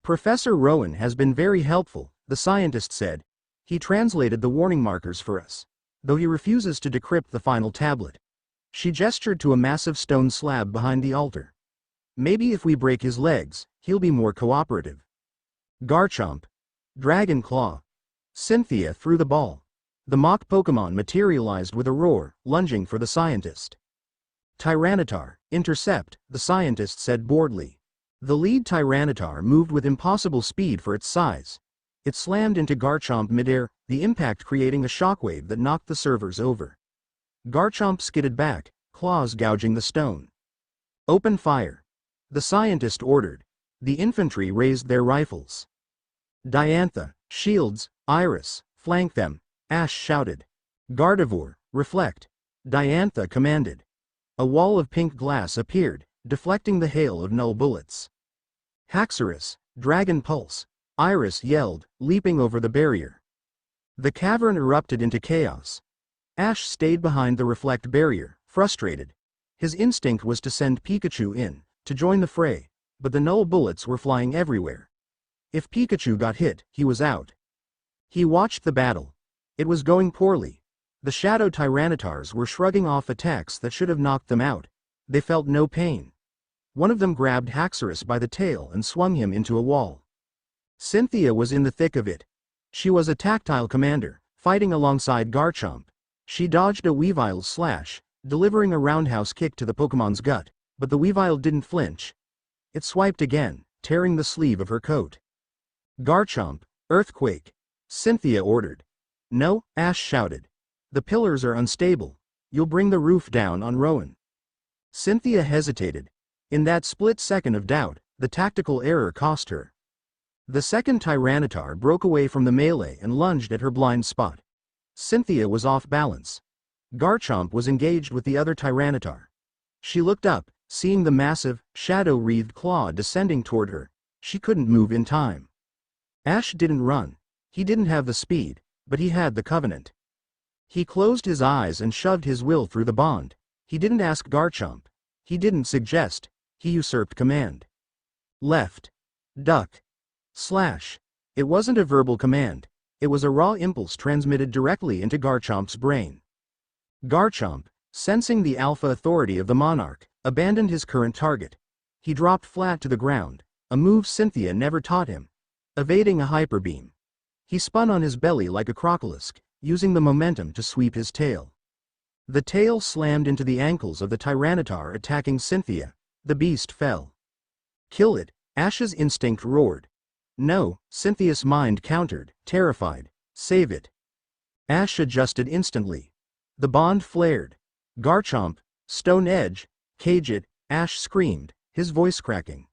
Professor Rowan has been very helpful, the scientist said. He translated the warning markers for us, though he refuses to decrypt the final tablet. She gestured to a massive stone slab behind the altar. Maybe if we break his legs, he'll be more cooperative. Garchomp. Dragon Claw. Cynthia threw the ball. The mock Pokemon materialized with a roar, lunging for the scientist. Tyranitar, intercept, the scientist said boredly. The lead Tyranitar moved with impossible speed for its size. It slammed into Garchomp midair, the impact creating a shockwave that knocked the servers over. Garchomp skidded back, claws gouging the stone. Open fire. The scientist ordered. The infantry raised their rifles. Diantha, shields, Iris, flank them, Ash shouted. Gardevoir, reflect. Diantha commanded. A wall of pink glass appeared, deflecting the hail of null bullets. Haxorus, Dragon Pulse, Iris yelled, leaping over the barrier. The cavern erupted into chaos. Ash stayed behind the reflect barrier, frustrated. His instinct was to send Pikachu in, to join the fray, but the null bullets were flying everywhere. If Pikachu got hit, he was out. He watched the battle. It was going poorly. The Shadow Tyrannotars were shrugging off attacks that should have knocked them out. They felt no pain. One of them grabbed Haxorus by the tail and swung him into a wall. Cynthia was in the thick of it. She was a tactile commander, fighting alongside Garchomp. She dodged a Weavile's slash, delivering a roundhouse kick to the Pokemon's gut, but the Weavile didn't flinch. It swiped again, tearing the sleeve of her coat. Garchomp, earthquake. Cynthia ordered. No, Ash shouted. The pillars are unstable. You'll bring the roof down on Rowan. Cynthia hesitated. In that split second of doubt, the tactical error cost her. The second Tyranitar broke away from the melee and lunged at her blind spot. Cynthia was off balance. Garchomp was engaged with the other Tyranitar. She looked up, seeing the massive, shadow-wreathed claw descending toward her. She couldn't move in time. Ash didn't run. He didn't have the speed, but he had the Covenant. He closed his eyes and shoved his will through the bond. He didn't ask Garchomp. He didn't suggest. He usurped command. Left. Duck. Slash. It wasn't a verbal command. It was a raw impulse transmitted directly into Garchomp's brain. Garchomp, sensing the alpha authority of the monarch, abandoned his current target. He dropped flat to the ground, a move Cynthia never taught him, evading a hyper beam. He spun on his belly like a crocolisk, using the momentum to sweep his tail. The tail slammed into the ankles of the Tyranitar attacking Cynthia. The beast fell. Kill it, Ash's instinct roared. No, Cynthia's mind countered, terrified. Save it. Ash adjusted instantly. The bond flared. Garchomp, Stone Edge, cage it, Ash screamed, his voice cracking.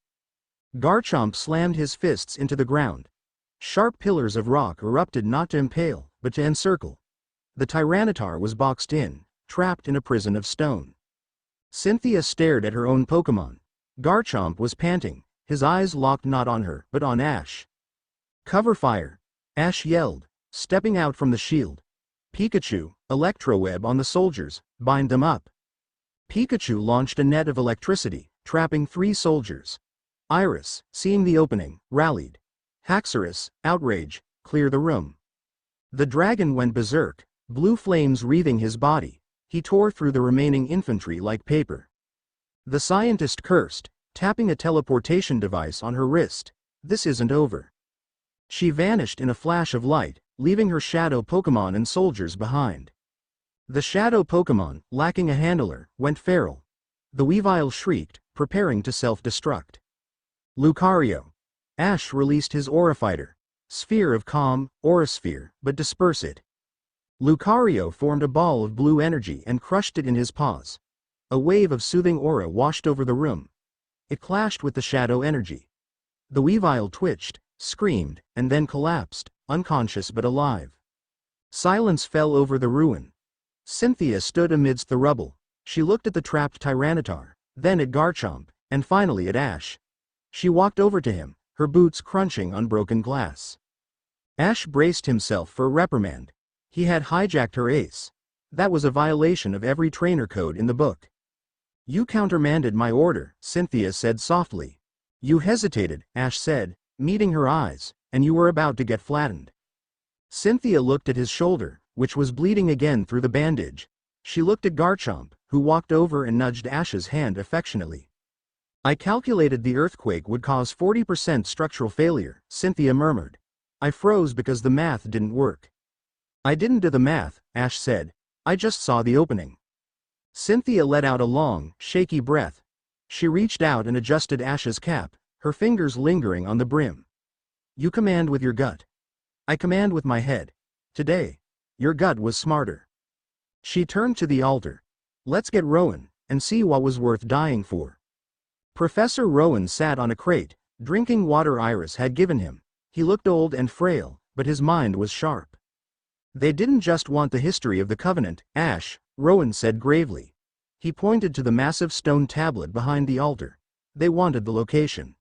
Garchomp slammed his fists into the ground. Sharp pillars of rock erupted not to impale, but to encircle. The Tyranitar was boxed in, trapped in a prison of stone. Cynthia stared at her own Pokemon. Garchomp was panting, his eyes locked not on her, but on Ash. Cover fire! Ash yelled, stepping out from the shield. Pikachu, Electroweb on the soldiers, bind them up. Pikachu launched a net of electricity, trapping 3 soldiers. Iris, seeing the opening, rallied. Haxorus, outrage, clear the room. The dragon went berserk, blue flames wreathing his body. He tore through the remaining infantry like paper. The scientist cursed, tapping a teleportation device on her wrist. This isn't over. She vanished in a flash of light, leaving her shadow Pokemon and soldiers behind. The shadow Pokemon, lacking a handler, went feral. The Weavile shrieked, preparing to self-destruct. Lucario. Ash released his Aura Fighter. Sphere of Calm, Aurasphere, but disperse it. Lucario formed a ball of blue energy and crushed it in his paws. A wave of soothing aura washed over the room. It clashed with the shadow energy. The Weavile twitched, screamed, and then collapsed, unconscious but alive. Silence fell over the ruin. Cynthia stood amidst the rubble. She looked at the trapped Tyranitar, then at Garchomp, and finally at Ash. She walked over to him, her boots crunching on broken glass. Ash braced himself for a reprimand. He had hijacked her ace. That was a violation of every trainer code in the book. You countermanded my order, Cynthia said softly. You hesitated, Ash said, meeting her eyes, and you were about to get flattened. Cynthia looked at his shoulder, which was bleeding again through the bandage. She looked at Garchomp, who walked over and nudged Ash's hand affectionately. I calculated the earthquake would cause 40% structural failure, Cynthia murmured. I froze because the math didn't work. I didn't do the math, Ash said. I just saw the opening. Cynthia let out a long, shaky breath. She reached out and adjusted Ash's cap, her fingers lingering on the brim. You command with your gut. I command with my head. Today, your gut was smarter. She turned to the altar. Let's get Rowan, and see what was worth dying for. Professor Rowan sat on a crate, drinking water Iris had given him. He looked old and frail, but his mind was sharp. They didn't just want the history of the Covenant, Ash, Rowan said gravely. He pointed to the massive stone tablet behind the altar. They wanted the location.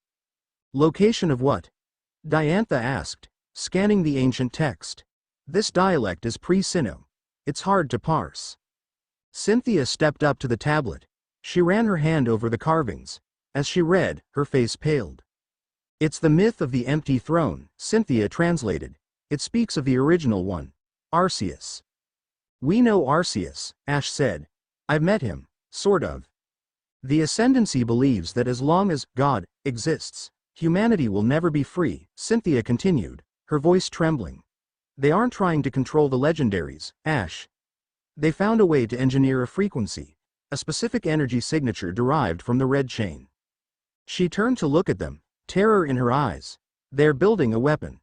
Location of what? Diantha asked, scanning the ancient text. This dialect is pre-Sino. It's hard to parse. Cynthia stepped up to the tablet. She ran her hand over the carvings. As she read, her face paled. It's the myth of the empty throne, Cynthia translated. It speaks of the original one, Arceus. We know Arceus, Ash said. I've met him, sort of. The Ascendancy believes that as long as God exists, humanity will never be free, Cynthia continued, her voice trembling. They aren't trying to control the legendaries, Ash. They found a way to engineer a frequency, a specific energy signature derived from the red chain. She turned to look at them, terror in her eyes. They're building a weapon.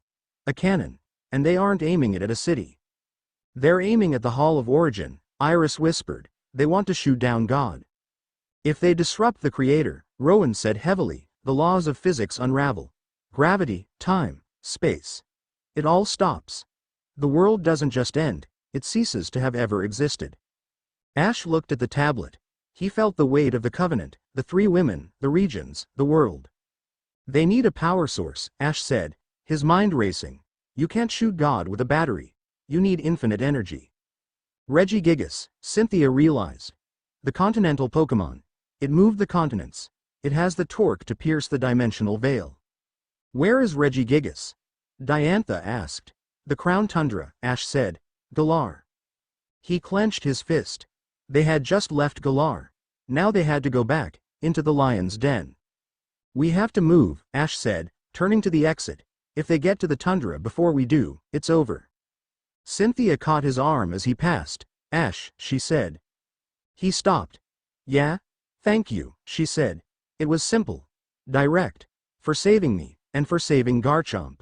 A cannon. And they aren't aiming it at a city. They're aiming at the Hall of Origin, Iris whispered. They want to shoot down God. If they disrupt the Creator, Rowan said heavily, the laws of physics unravel. Gravity, time, space. It all stops. The world doesn't just end, it ceases to have ever existed. Ash looked at the tablet. He felt the weight of the Covenant, the three women, the regions, the world. They need a power source, Ash said, his mind racing. You can't shoot God with a battery. You need infinite energy. Regigigas, Cynthia realized. The continental Pokemon. It moved the continents. It has the torque to pierce the dimensional veil. Where is Regigigas? Diantha asked. The Crown Tundra, Ash said. Galar. He clenched his fist. They had just left Galar. Now they had to go back, into the lion's den. We have to move, Ash said, turning to the exit. If they get to the tundra before we do, it's over. Cynthia caught his arm as he passed. Ash, she said. He stopped. Yeah? Thank you, she said. It was simple. Direct. For saving me, and for saving Garchomp.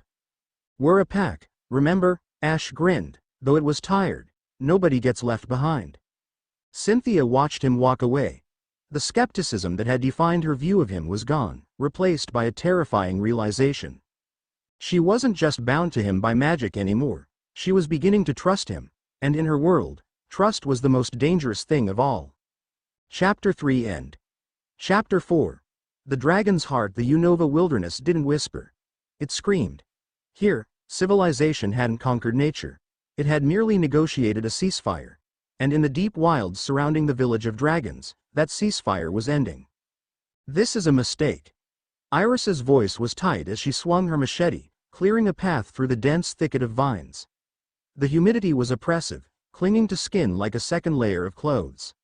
We're a pack, remember? Ash grinned, though it was tired. Nobody gets left behind. Cynthia watched him walk away. The skepticism that had defined her view of him was gone, replaced by a terrifying realization. She wasn't just bound to him by magic anymore. She was beginning to trust him, and in her world, trust was the most dangerous thing of all. Chapter 3 End. Chapter 4. The dragon's heart. The Unova wilderness didn't whisper. It screamed. Here, civilization hadn't conquered nature. It had merely negotiated a ceasefire. And in the deep wilds surrounding the village of dragons, that ceasefire was ending. This is a mistake. Iris's voice was tight as she swung her machete, clearing a path through the dense thicket of vines. The humidity was oppressive, clinging to skin like a second layer of clothes.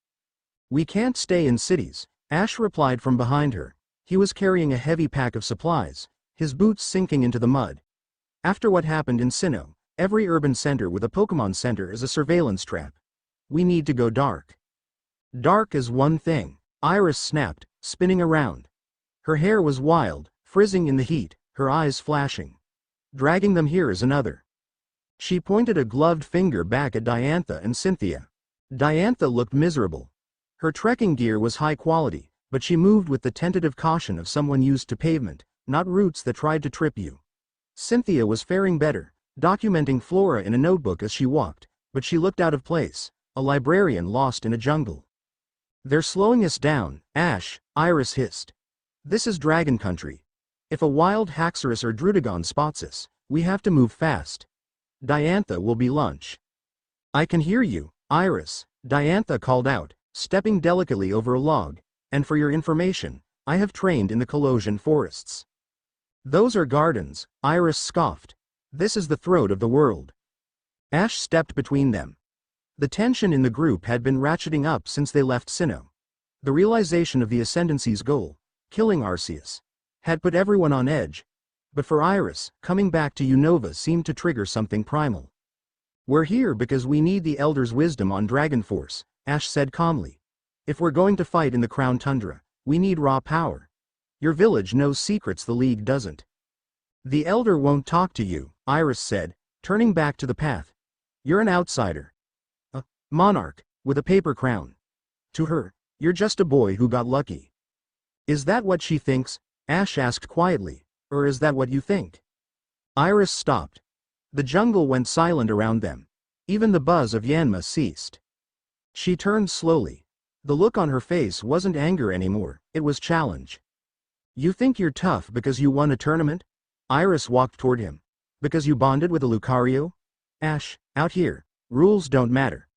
We can't stay in cities, Ash replied from behind her. He was carrying a heavy pack of supplies, his boots sinking into the mud. After what happened in Sinnoh, every urban center with a Pokemon center is a surveillance trap. We need to go dark. Dark is one thing, Iris snapped, spinning around. Her hair was wild, frizzing in the heat, her eyes flashing. Dragging them here is another. She pointed a gloved finger back at Diantha and Cynthia. Diantha looked miserable. Her trekking gear was high quality, but she moved with the tentative caution of someone used to pavement, not roots that tried to trip you. Cynthia was faring better, documenting flora in a notebook as she walked, but she looked out of place, a librarian lost in a jungle. They're slowing us down, Ash, Iris hissed. This is Dragon Country. If a wild Haxorus or Drudagon spots us, we have to move fast. Diantha will be lunch. I can hear you, Iris, Diantha called out, stepping delicately over a log, and for your information, I have trained in the Colosian forests. Those are gardens, Iris scoffed. This is the throat of the world. Ash stepped between them. The tension in the group had been ratcheting up since they left Sinnoh. The realization of the Ascendancy's goal, killing Arceus, had put everyone on edge. But for Iris, coming back to Unova seemed to trigger something primal. We're here because we need the Elder's wisdom on Dragon Force, Ash said calmly. If we're going to fight in the Crown Tundra, we need raw power. Your village knows secrets the League doesn't. The Elder won't talk to you, Iris said, turning back to the path. You're an outsider. A monarch, with a paper crown. To her, you're just a boy who got lucky. Is that what she thinks? Ash asked quietly. Or is that what you think? Iris stopped. The jungle went silent around them. Even the buzz of Yanma ceased. She turned slowly. The look on her face wasn't anger anymore, it was challenge. You think you're tough because you won a tournament? Iris walked toward him. Because you bonded with a Lucario? Ash, out here, rules don't matter.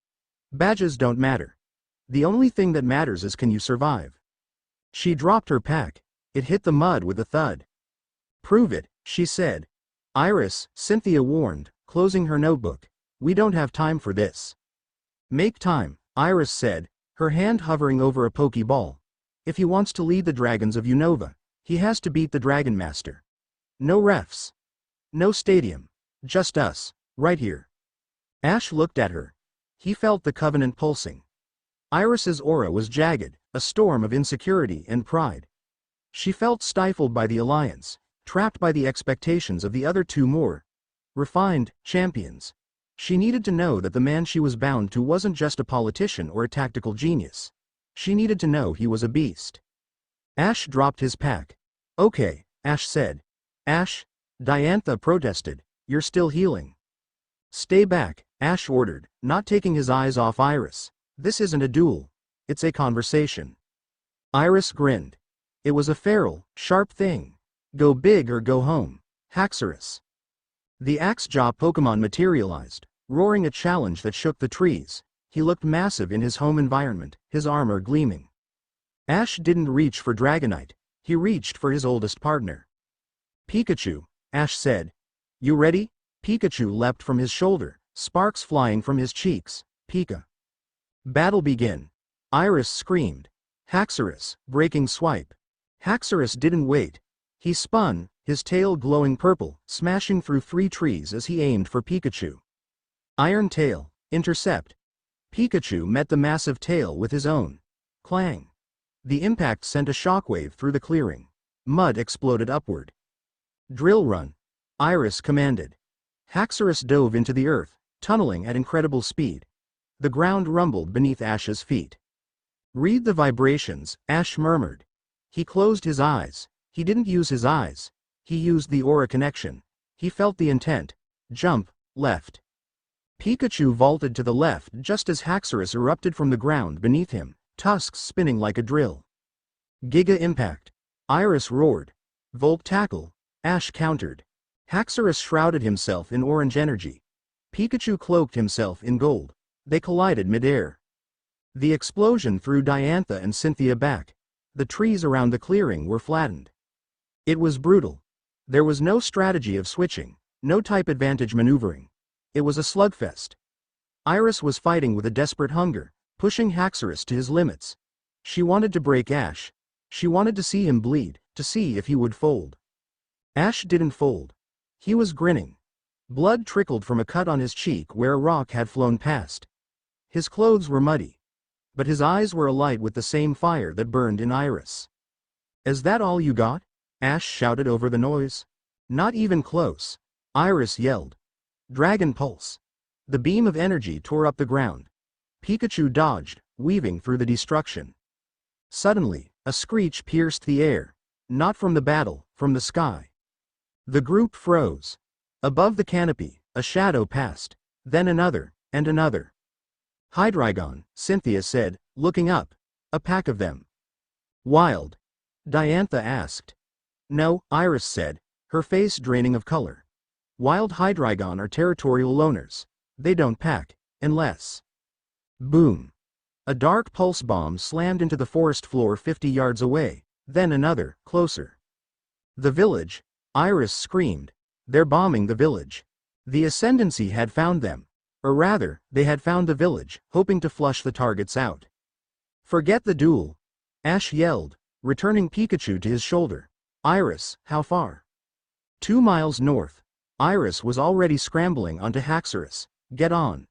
Badges don't matter. The only thing that matters is can you survive. She dropped her pack. It hit the mud with a thud. Prove it, she said. Iris, Cynthia warned, closing her notebook. We don't have time for this. Make time, Iris said, her hand hovering over a Pokeball. If he wants to lead the Dragons of Unova, he has to beat the Dragon Master. No refs. No stadium. Just us, right here. Ash looked at her. He felt the covenant pulsing. Iris's aura was jagged, a storm of insecurity and pride. She felt stifled by the alliance, trapped by the expectations of the other two more refined champions. She needed to know that the man she was bound to wasn't just a politician or a tactical genius. She needed to know he was a beast. Ash dropped his pack. Okay, Ash said. Ash, Diantha protested, you're still healing. Stay back, Ash ordered, not taking his eyes off Iris. This isn't a duel. It's a conversation. Iris grinned. It was a feral, sharp thing. Go big or go home. Haxorus. The Axe-Jaw Pokemon materialized, roaring a challenge that shook the trees. He looked massive in his home environment, his armor gleaming. Ash didn't reach for Dragonite. He reached for his oldest partner. Pikachu, Ash said. You ready? Pikachu leapt from his shoulder, sparks flying from his cheeks. Pika. Battle begin. Iris screamed. Haxorus, breaking swipe. Haxorus didn't wait. He spun, his tail glowing purple, smashing through 3 trees as he aimed for Pikachu. Iron Tail, intercept. Pikachu met the massive tail with his own. Clang. The impact sent a shockwave through the clearing. Mud exploded upward. Drill run. Iris commanded. Haxorus dove into the earth, tunneling at incredible speed. The ground rumbled beneath Ash's feet. Read the vibrations, Ash murmured. He closed his eyes. He didn't use his eyes. He used the aura connection. He felt the intent. Jump, left. Pikachu vaulted to the left just as Haxorus erupted from the ground beneath him, tusks spinning like a drill. Giga Impact. Iris roared. Volt Tackle. Ash countered. Haxorus shrouded himself in orange energy. Pikachu cloaked himself in gold. They collided mid-air. The explosion threw Diantha and Cynthia back. The trees around the clearing were flattened. It was brutal. There was no strategy of switching, no type advantage maneuvering. It was a slugfest. Iris was fighting with a desperate hunger, pushing Haxorus to his limits. She wanted to break Ash. She wanted to see him bleed, to see if he would fold. Ash didn't fold. He was grinning. Blood trickled from a cut on his cheek where a rock had flown past. His clothes were muddy. But his eyes were alight with the same fire that burned in Iris. Is that all you got? Ash shouted over the noise. Not even close. Iris yelled. Dragon Pulse. The beam of energy tore up the ground. Pikachu dodged, weaving through the destruction. Suddenly, a screech pierced the air. Not from the battle, from the sky. The group froze. Above the canopy, a shadow passed. Then another, and another. Hydreigon, Cynthia said, looking up. A pack of them. Wild? Diantha asked. No, Iris said, her face draining of color. Wild Hydreigon are territorial loners. They don't pack, unless... Boom. A dark pulse bomb slammed into the forest floor 50 yards away, then another, closer. The village, Iris screamed. They're bombing the village. The Ascendancy had found them. Or rather, they had found the village, hoping to flush the targets out. Forget the duel. Ash yelled, returning Pikachu to his shoulder. Iris, how far? 2 miles north. Iris was already scrambling onto Haxorus. Get on.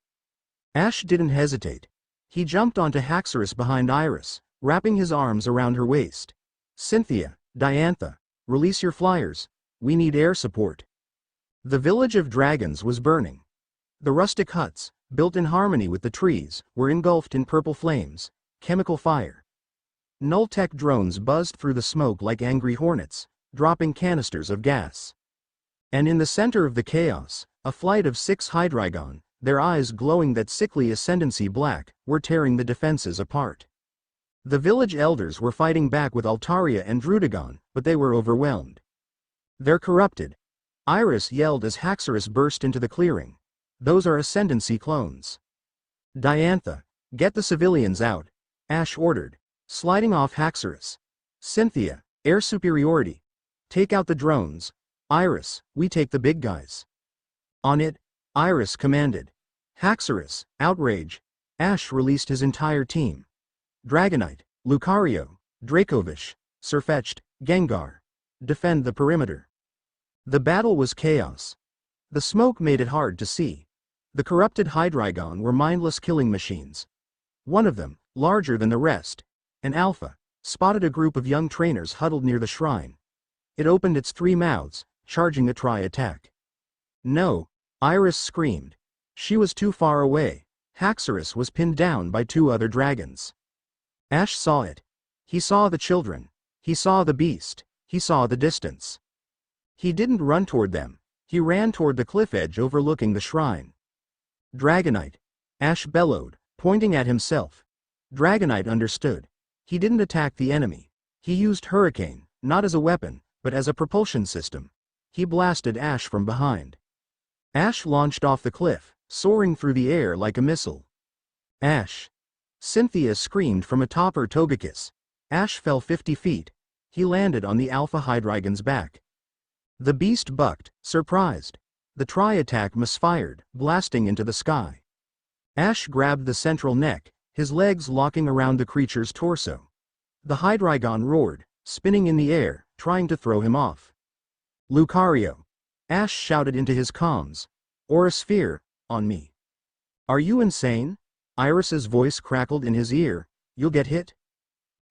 Ash didn't hesitate. He jumped onto Haxorus behind Iris, wrapping his arms around her waist. Cynthia, Diantha, release your flyers. We need air support. The village of dragons was burning. The rustic huts, built in harmony with the trees, were engulfed in purple flames, chemical fire. Null-tech drones buzzed through the smoke like angry hornets, dropping canisters of gas. And in the center of the chaos, a flight of 6 Hydreigon, their eyes glowing that sickly ascendancy black, were tearing the defenses apart. The village elders were fighting back with Altaria and Drudagon, but they were overwhelmed. "They're corrupted," Iris yelled as Haxorus burst into the clearing. "Those are ascendancy clones." "Diantha, get the civilians out," Ash ordered, sliding off Haxorus. "Cynthia, air superiority. Take out the drones. Iris, we take the big guys." "On it," Iris commanded. Haxorus, outrage. Ash released his entire team. Dragonite, Lucario, Dracovish, Sirfetch'd, Gengar. Defend the perimeter. The battle was chaos. The smoke made it hard to see. The corrupted Hydreigon were mindless killing machines. One of them, larger than the rest, an alpha, spotted a group of young trainers huddled near the shrine. It opened its 3 mouths, charging a tri-attack. "No," Iris screamed. She was too far away. Haxorus was pinned down by 2 other dragons. Ash saw it. He saw the children. He saw the beast. He saw the distance. He didn't run toward them. He ran toward the cliff edge overlooking the shrine. "Dragonite," Ash bellowed, pointing at himself. Dragonite understood. He didn't attack the enemy. He used Hurricane, not as a weapon, but as a propulsion system. He blasted Ash from behind. Ash launched off the cliff, soaring through the air like a missile. "Ash!" Cynthia screamed from atop her Togekiss. Ash fell 50 feet. He landed on the Alpha Hydreigon's back. The beast bucked, surprised. The tri-attack misfired, blasting into the sky. Ash grabbed the central neck, his legs locking around the creature's torso. The Hydreigon roared, spinning in the air, trying to throw him off. "Lucario!" Ash shouted into his comms. "Or a sphere, on me." "Are you insane?" Iris's voice crackled in his ear. "You'll get hit."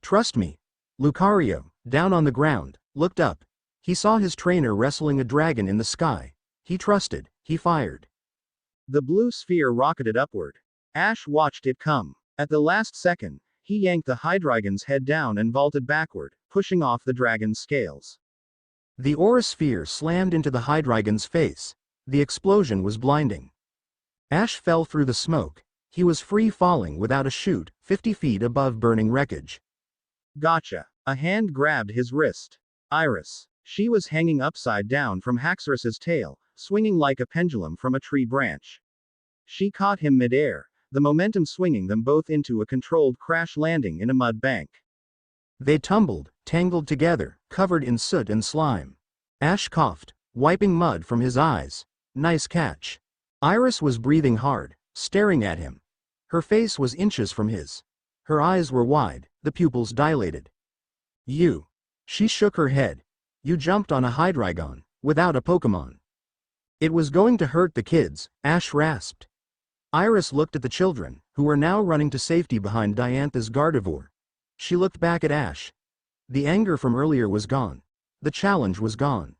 "Trust me." Lucario, down on the ground, looked up. He saw his trainer wrestling a dragon in the sky. He trusted. He fired. The blue sphere rocketed upward. Ash watched it come. At the last second, he yanked the Hydreigon's head down and vaulted backward, pushing off the dragon's scales. The aura sphere slammed into the Hydreigon's face. The explosion was blinding. Ash fell through the smoke. He was free falling without a chute, 50 feet above burning wreckage. "Gotcha." A hand grabbed his wrist. Iris. She was hanging upside down from Haxorus's tail, swinging like a pendulum from a tree branch. She caught him midair, the momentum swinging them both into a controlled crash landing in a mud bank. They tumbled, tangled together, covered in soot and slime. Ash coughed, wiping mud from his eyes. "Nice catch." Iris was breathing hard, staring at him. Her face was inches from his. Her eyes were wide, the pupils dilated. "You." She shook her head. "You jumped on a Hydreigon, without a Pokémon." "It was going to hurt the kids," Ash rasped. Iris looked at the children, who were now running to safety behind Diantha's Gardevoir. She looked back at Ash. The anger from earlier was gone. The challenge was gone.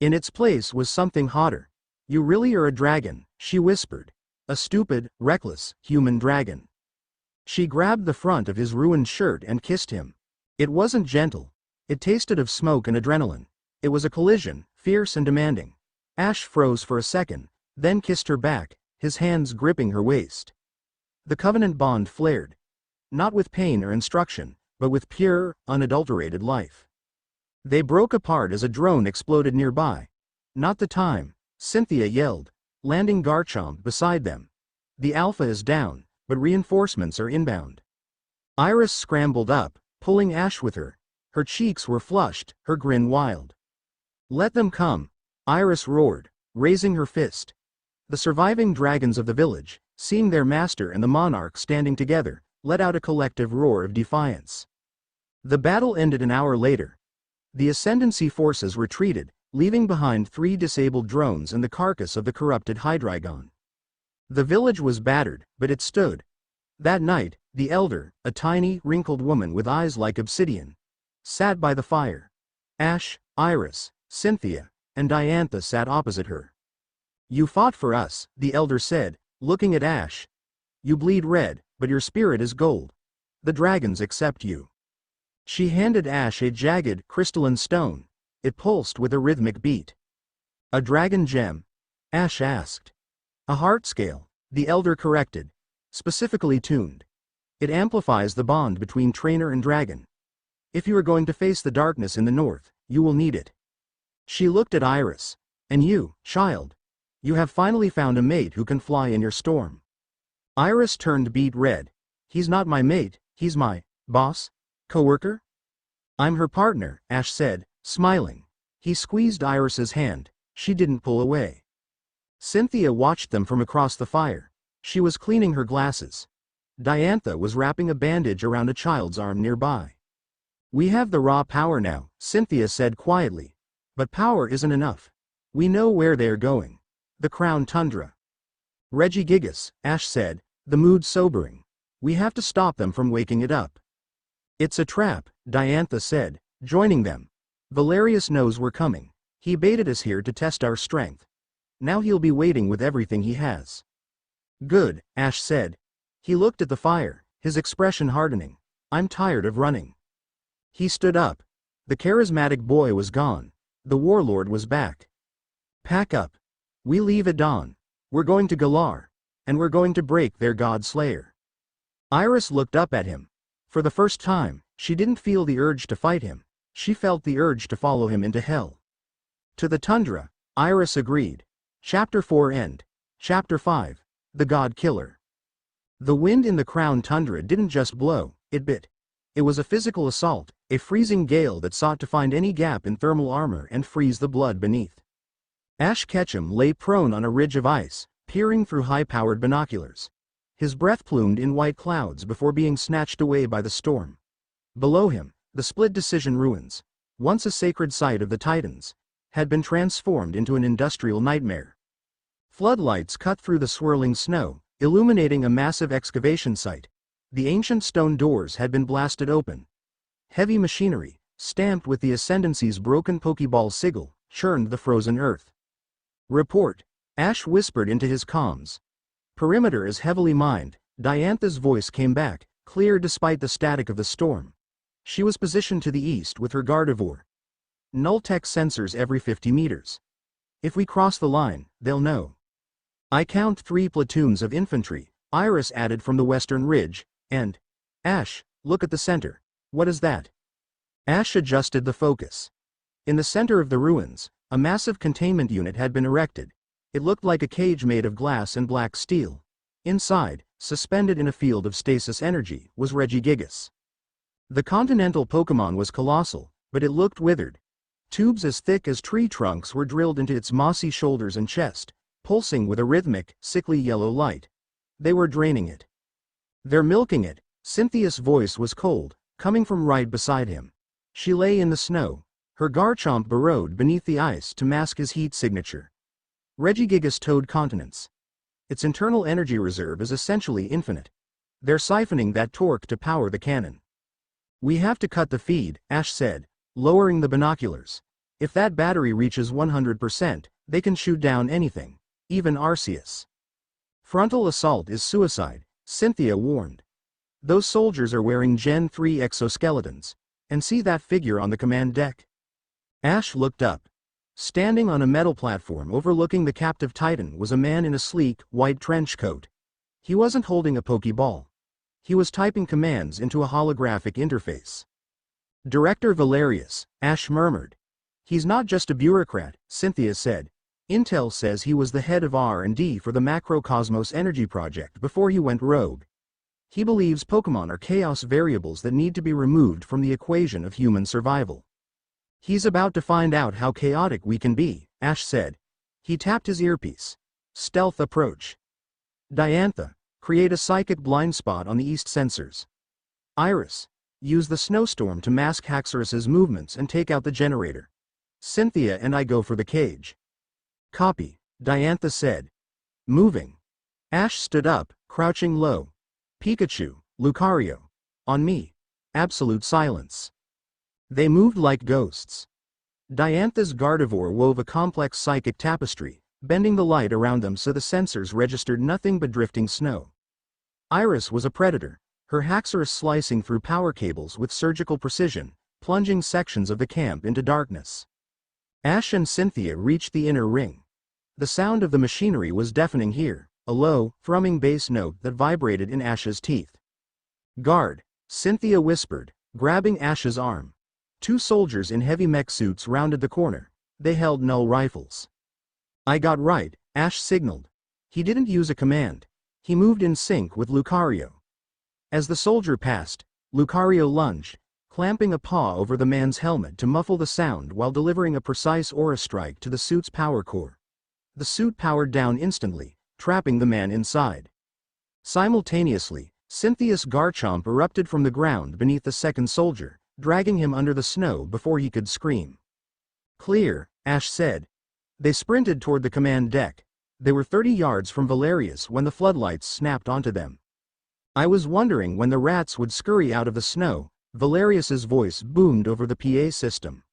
In its place was something hotter. "You really are a dragon," she whispered. "A stupid, reckless, human dragon." She grabbed the front of his ruined shirt and kissed him. It wasn't gentle. It tasted of smoke and adrenaline. It was a collision, fierce and demanding. Ash froze for a second, then kissed her back, his hands gripping her waist. The covenant bond flared. Not with pain or instruction, but with pure, unadulterated life. They broke apart as a drone exploded nearby. "Not the time," Cynthia yelled, landing Garchomp beside them. "The Alpha is down, but reinforcements are inbound." Iris scrambled up, pulling Ash with her. Her cheeks were flushed, her grin wild. "Let them come," Iris roared, raising her fist. The surviving dragons of the village, seeing their master and the monarch standing together, let out a collective roar of defiance. The battle ended an hour later. The Ascendancy forces retreated, leaving behind 3 disabled drones and the carcass of the corrupted Hydreigon. The village was battered, but it stood. That night, the Elder, a tiny, wrinkled woman with eyes like obsidian, sat by the fire. Ash, Iris, Cynthia, and Diantha sat opposite her. "You fought for us," the Elder said, looking at Ash. "You bleed red, but your spirit is gold. The dragons accept you." She handed Ash a jagged, crystalline stone. It pulsed with a rhythmic beat. A dragon gem? Ash asked. A heart scale, the elder corrected. Specifically tuned. It amplifies the bond between trainer and dragon. If you are going to face the darkness in the north, you will need it. She looked at Iris. And you, child. You have finally found a mate who can fly in your storm. Iris turned beet red. He's not my mate, he's my boss? Co-worker? I'm her partner, Ash said, smiling. He squeezed Iris's hand. She didn't pull away. Cynthia watched them from across the fire. She was cleaning her glasses. Diantha was wrapping a bandage around a child's arm nearby. We have the raw power now, Cynthia said quietly. But power isn't enough. We know where they're going. The Crown Tundra. Regigigas, Ash said, the mood sobering. We have to stop them from waking it up. It's a trap, Diantha said, joining them. Valerius knows we're coming. He baited us here to test our strength. Now he'll be waiting with everything he has. Good, Ash said. He looked at the fire, his expression hardening. I'm tired of running. He stood up. The charismatic boy was gone. The warlord was back. Pack up. We leave at dawn. We're going to Galar. And we're going to break their god slayer. Iris looked up at him. For the first time, she didn't feel the urge to fight him. She felt the urge to follow him into hell. To the tundra, Iris agreed. Chapter 4 end. Chapter 5. The God Killer. The wind in the Crown Tundra didn't just blow, it bit. It was a physical assault, a freezing gale that sought to find any gap in thermal armor and freeze the blood beneath. Ash Ketchum lay prone on a ridge of ice, peering through high-powered binoculars. His breath plumed in white clouds before being snatched away by the storm. Below him, the Split Decision ruins, once a sacred site of the Titans, had been transformed into an industrial nightmare. Floodlights cut through the swirling snow, illuminating a massive excavation site. The ancient stone doors had been blasted open. Heavy machinery, stamped with the Ascendancy's broken Pokeball sigil, churned the frozen earth. Report, Ash whispered into his comms. Perimeter is heavily mined. Diantha's voice came back, clear despite the static of the storm. She was positioned to the east with her Gardevoir. Null-tech sensors every 50 meters. If we cross the line, they'll know. I count 3 platoons of infantry, Iris added from the western ridge, and... Ash, look at the center. What is that? Ash adjusted the focus. In the center of the ruins, a massive containment unit had been erected. It looked like a cage made of glass and black steel. Inside, suspended in a field of stasis energy, was Regigigas. The continental Pokémon was colossal, but it looked withered. Tubes as thick as tree trunks were drilled into its mossy shoulders and chest, pulsing with a rhythmic, sickly yellow light. They were draining it. They're milking it. Cynthia's voice was cold, coming from right beside him. She lay in the snow. Her Garchomp burrowed beneath the ice to mask his heat signature. Regigigas towed continents. Its internal energy reserve is essentially infinite. They're siphoning that torque to power the cannon. We have to cut the feed, Ash said, lowering the binoculars. If that battery reaches 100%, they can shoot down anything, even Arceus. Frontal assault is suicide, Cynthia warned. Those soldiers are wearing Gen 3 exoskeletons. And see that figure on the command deck? Ash looked up. Standing on a metal platform overlooking the captive Titan was a man in a sleek, white trench coat. He wasn't holding a Pokeball. He was typing commands into a holographic interface. Director Valerius, Ash murmured. He's not just a bureaucrat, Cynthia said. Intel says he was the head of R&D for the Macrocosmos Energy Project before he went rogue. He believes Pokemon are chaos variables that need to be removed from the equation of human survival. He's about to find out how chaotic we can be, Ash said. He tapped his earpiece. Stealth approach. Diantha, create a psychic blind spot on the east sensors. Iris, use the snowstorm to mask Haxorus's movements and take out the generator. Cynthia and I go for the cage. Copy, Diantha said. Moving. Ash stood up, crouching low. Pikachu, Lucario. On me. Absolute silence. They moved like ghosts. Diantha's Gardevoir wove a complex psychic tapestry, bending the light around them so the sensors registered nothing but drifting snow. Iris was a predator. her haxorus slicing through power cables with surgical precision, plunging sections of the camp into darkness. Ash and Cynthia reached the inner ring. The sound of the machinery was deafening here, a low, thrumming bass note that vibrated in Ash's teeth. "Guard," Cynthia whispered, grabbing Ash's arm. Two soldiers in heavy mech suits rounded the corner. They held null rifles. "I got right," Ash signaled. He didn't use a command. He moved in sync with Lucario. As the soldier passed, Lucario lunged, clamping a paw over the man's helmet to muffle the sound while delivering a precise aura strike to the suit's power core. The suit powered down instantly, trapping the man inside. Simultaneously, Cynthia's Garchomp erupted from the ground beneath the second soldier, dragging him under the snow before he could scream. "Clear," Ash said. They sprinted toward the command deck. They were 30 yards from Valerius when the floodlights snapped onto them. "I was wondering when the rats would scurry out of the snow," Valerius's voice boomed over the PA system.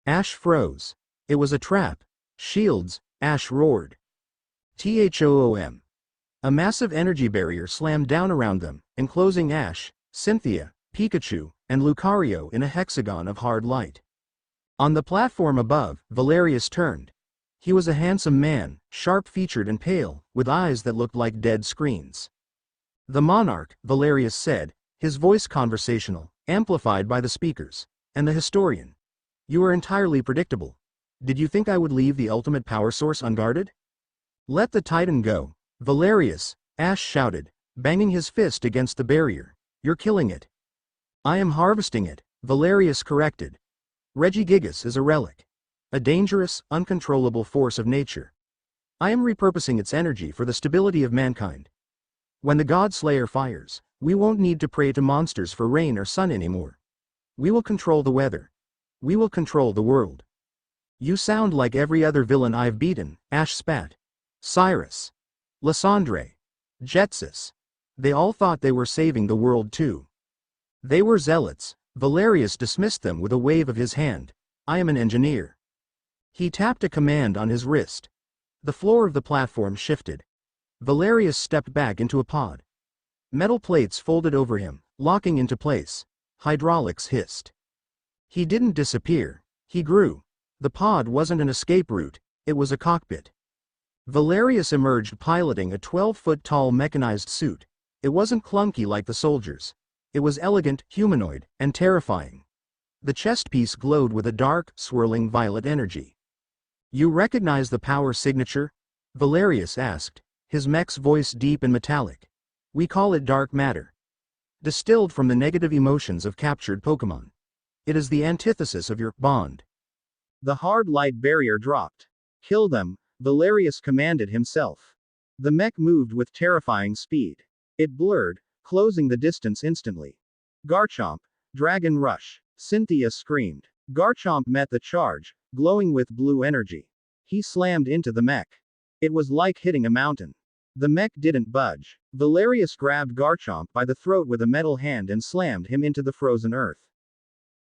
Ash froze. It was a trap. "Shields," Ash roared. "THOOM." A massive energy barrier slammed down around them, enclosing Ash, Cynthia, Pikachu, and Lucario in a hexagon of hard light. On the platform above, Valerius turned. He was a handsome man, sharp-featured and pale, with eyes that looked like dead screens. "The monarch," Valerius said, his voice conversational, amplified by the speakers, "and the historian. You are entirely predictable. Did you think I would leave the ultimate power source unguarded?" "Let the Titan go, Valerius," Ash shouted, banging his fist against the barrier. "You're killing it." "I am harvesting it," Valerius corrected. "Regigigas is a relic. A dangerous, uncontrollable force of nature. I am repurposing its energy for the stability of mankind. When the God Slayer fires, we won't need to pray to monsters for rain or sun anymore. We will control the weather. We will control the world." "You sound like every other villain I've beaten," Ash spat. "Cyrus. Lysandre. Jetsis. They all thought they were saving the world too. They were zealots." Valerius dismissed them with a wave of his hand. "I am an engineer." He tapped a command on his wrist. The floor of the platform shifted. Valerius stepped back into a pod. Metal plates folded over him, locking into place. Hydraulics hissed. He didn't disappear. He grew. The pod wasn't an escape route, it was a cockpit. Valerius emerged piloting a 12-foot-tall mechanized suit. It wasn't clunky like the soldiers. It was elegant, humanoid, and terrifying. The chest piece glowed with a dark, swirling violet energy. "You recognize the power signature?" Valerius asked, his mech's voice deep and metallic. "We call it dark matter. Distilled from the negative emotions of captured Pokémon. It is the antithesis of your bond." The hard light barrier dropped. "Kill them," Valerius commanded himself. The mech moved with terrifying speed. It blurred, closing the distance instantly. "Garchomp, Dragon Rush," Cynthia screamed. Garchomp met the charge, glowing with blue energy. He slammed into the mech. It was like hitting a mountain. The mech didn't budge. Valerius grabbed Garchomp by the throat with a metal hand and slammed him into the frozen earth.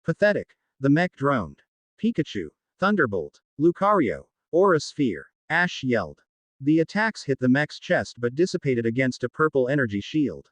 "Pathetic," the mech droned. "Pikachu, Thunderbolt, Lucario, Aura Sphere," Ash yelled. The attacks hit the mech's chest but dissipated against a purple energy shield.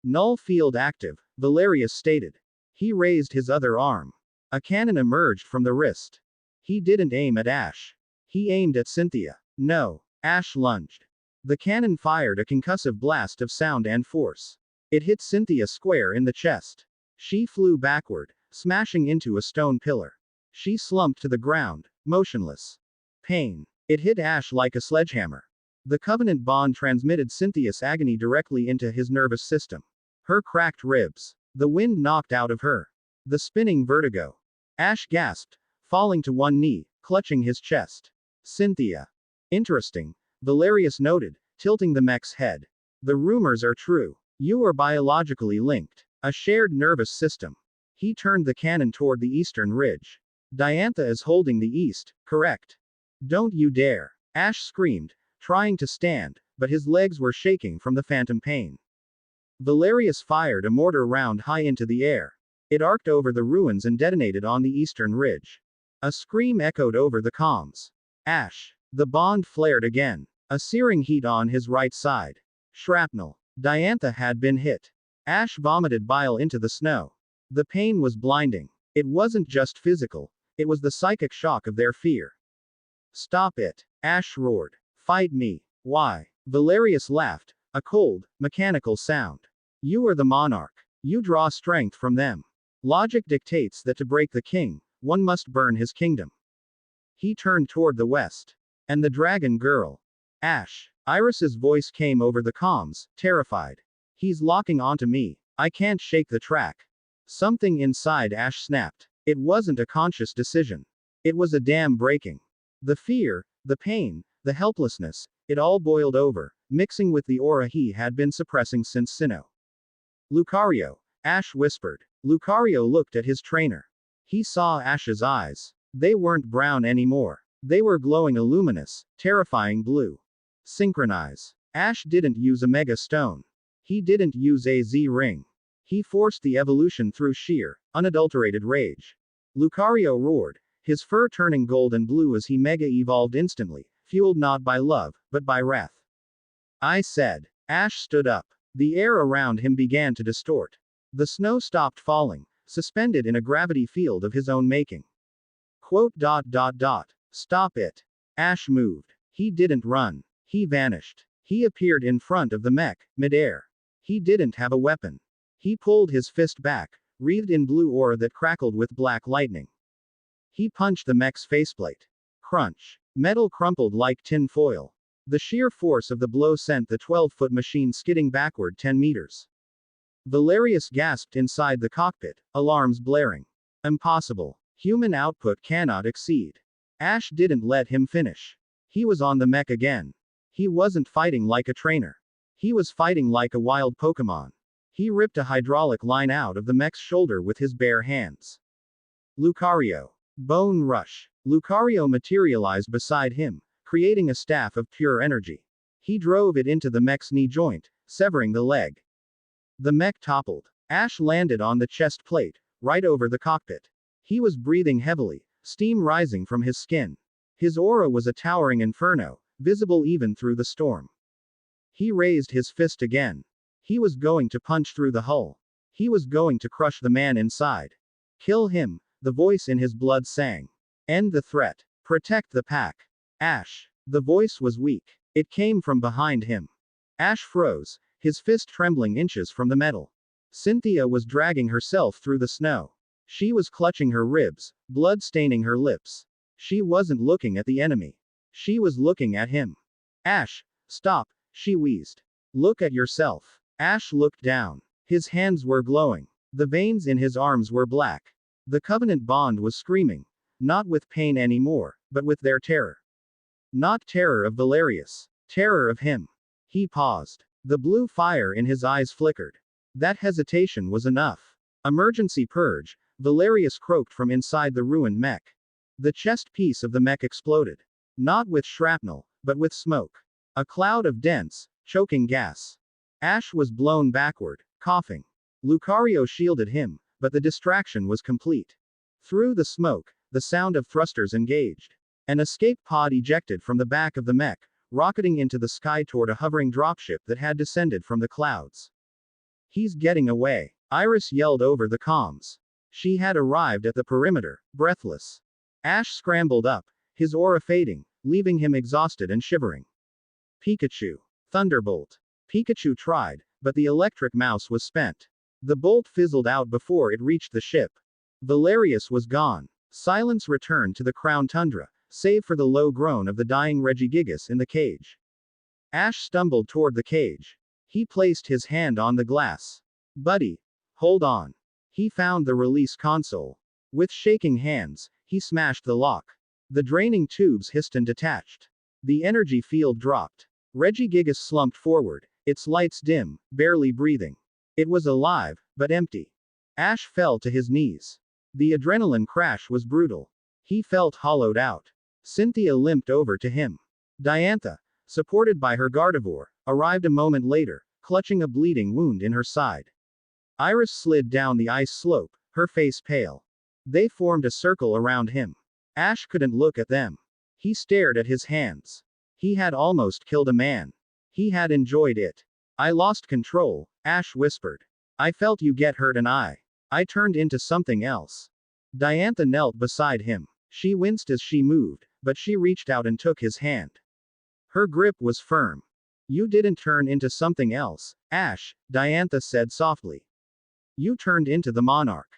"Null field active," Valerius stated. He raised his other arm. A cannon emerged from the wrist. He didn't aim at Ash. He aimed at Cynthia. "No." Ash lunged. The cannon fired a concussive blast of sound and force. It hit Cynthia square in the chest. She flew backward, smashing into a stone pillar. She slumped to the ground, motionless. Pain. It hit Ash like a sledgehammer. The Covenant bond transmitted Cynthia's agony directly into his nervous system. Her cracked ribs. The wind knocked out of her. The spinning vertigo. Ash gasped, falling to one knee, clutching his chest. "Cynthia. Interesting," Valerius noted, tilting the mech's head. "The rumors are true. You are biologically linked. A shared nervous system." He turned the cannon toward the eastern ridge. "Diantha is holding the east, correct?" "Don't you dare!" Ash screamed, trying to stand, but his legs were shaking from the phantom pain. Valerius fired a mortar round high into the air. It arced over the ruins and detonated on the eastern ridge. A scream echoed over the comms. "Ash!" The bond flared again. A searing heat on his right side. Shrapnel. Diantha had been hit. Ash vomited bile into the snow. The pain was blinding. It wasn't just physical, it was the psychic shock of their fear. Stop it. Ash roared. Fight me. Why? Valerius laughed, a cold, mechanical sound. You are the monarch. You draw strength from them. Logic dictates that to break the king, one must burn his kingdom. He turned toward the west. And the dragon girl. Ash. Iris's voice came over the comms, terrified. He's locking onto me. I can't shake the track. Something inside Ash snapped. It wasn't a conscious decision. It was a dam breaking. The fear, the pain, the helplessness, it all boiled over, mixing with the aura he had been suppressing since Sinnoh. Lucario. Ash whispered. Lucario looked at his trainer. He saw Ash's eyes. They weren't brown anymore. They were glowing a luminous, terrifying blue. Synchronize. Ash didn't use a mega stone. He didn't use a Z-ring. He forced the evolution through sheer, unadulterated rage. Lucario roared, his fur turning gold and blue as he mega-evolved instantly, fueled not by love, but by wrath. I said. Ash stood up. The air around him began to distort. The snow stopped falling, suspended in a gravity field of his own making. Stop it. Ash moved. He didn't run. He vanished. He appeared in front of the mech, midair. He didn't have a weapon. He pulled his fist back, wreathed in blue aura that crackled with black lightning. He punched the mech's faceplate. Crunch. Metal crumpled like tin foil. The sheer force of the blow sent the 12-foot machine skidding backward 10 meters. Valerius gasped inside the cockpit, alarms blaring. Impossible. Human output cannot exceed. Ash didn't let him finish. He was on the mech again. He wasn't fighting like a trainer. He was fighting like a wild Pokemon. He ripped a hydraulic line out of the mech's shoulder with his bare hands. Lucario. Bone rush. Lucario materialized beside him, creating a staff of pure energy. He drove it into the mech's knee joint, severing the leg. The mech toppled. Ash landed on the chest plate, right over the cockpit. He was breathing heavily, steam rising from his skin. His aura was a towering inferno, visible even through the storm. He raised his fist again. He was going to punch through the hull. He was going to crush the man inside. Kill him, the voice in his blood sang. End the threat. Protect the pack. Ash. The voice was weak. It came from behind him. Ash froze, his fist trembling inches from the metal. Cynthia was dragging herself through the snow. She was clutching her ribs, blood staining her lips. She wasn't looking at the enemy. She was looking at him. Ash, stop, she wheezed. Look at yourself. Ash looked down. His hands were glowing. The veins in his arms were black. The covenant bond was screaming. Not with pain anymore, but with their terror. Not terror of Valerius. Terror of him. He paused. The blue fire in his eyes flickered. That hesitation was enough. Emergency purge, Valerius croaked from inside the ruined mech. The chest piece of the mech exploded. Not with shrapnel, but with smoke. A cloud of dense, choking gas. Ash was blown backward, coughing. Lucario shielded him, but the distraction was complete. Through the smoke, the sound of thrusters engaged. An escape pod ejected from the back of the mech, rocketing into the sky toward a hovering dropship that had descended from the clouds. He's getting away. Iris yelled over the comms. She had arrived at the perimeter, breathless. Ash scrambled up, his aura fading, leaving him exhausted and shivering. Pikachu. Thunderbolt. Pikachu tried, but the electric mouse was spent. The bolt fizzled out before it reached the ship. Valerius was gone. Silence returned to the crown tundra, save for the low groan of the dying Regigigas in the cage. Ash stumbled toward the cage. He placed his hand on the glass. Buddy. Hold on. He found the release console. With shaking hands, he smashed the lock. The draining tubes hissed and detached. The energy field dropped. Regigigas slumped forward, its lights dim, barely breathing. It was alive, but empty. Ash fell to his knees. The adrenaline crash was brutal. He felt hollowed out. Cynthia limped over to him. Diantha, supported by her Gardevoir, arrived a moment later, clutching a bleeding wound in her side. Iris slid down the ice slope, her face pale. They formed a circle around him. Ash couldn't look at them. He stared at his hands. He had almost killed a man. He had enjoyed it. I lost control, Ash whispered. I felt you get hurt and I turned into something else. Diantha knelt beside him. She winced as she moved, but she reached out and took his hand. Her grip was firm. You didn't turn into something else, Ash, Diantha said softly. You turned into the monarch.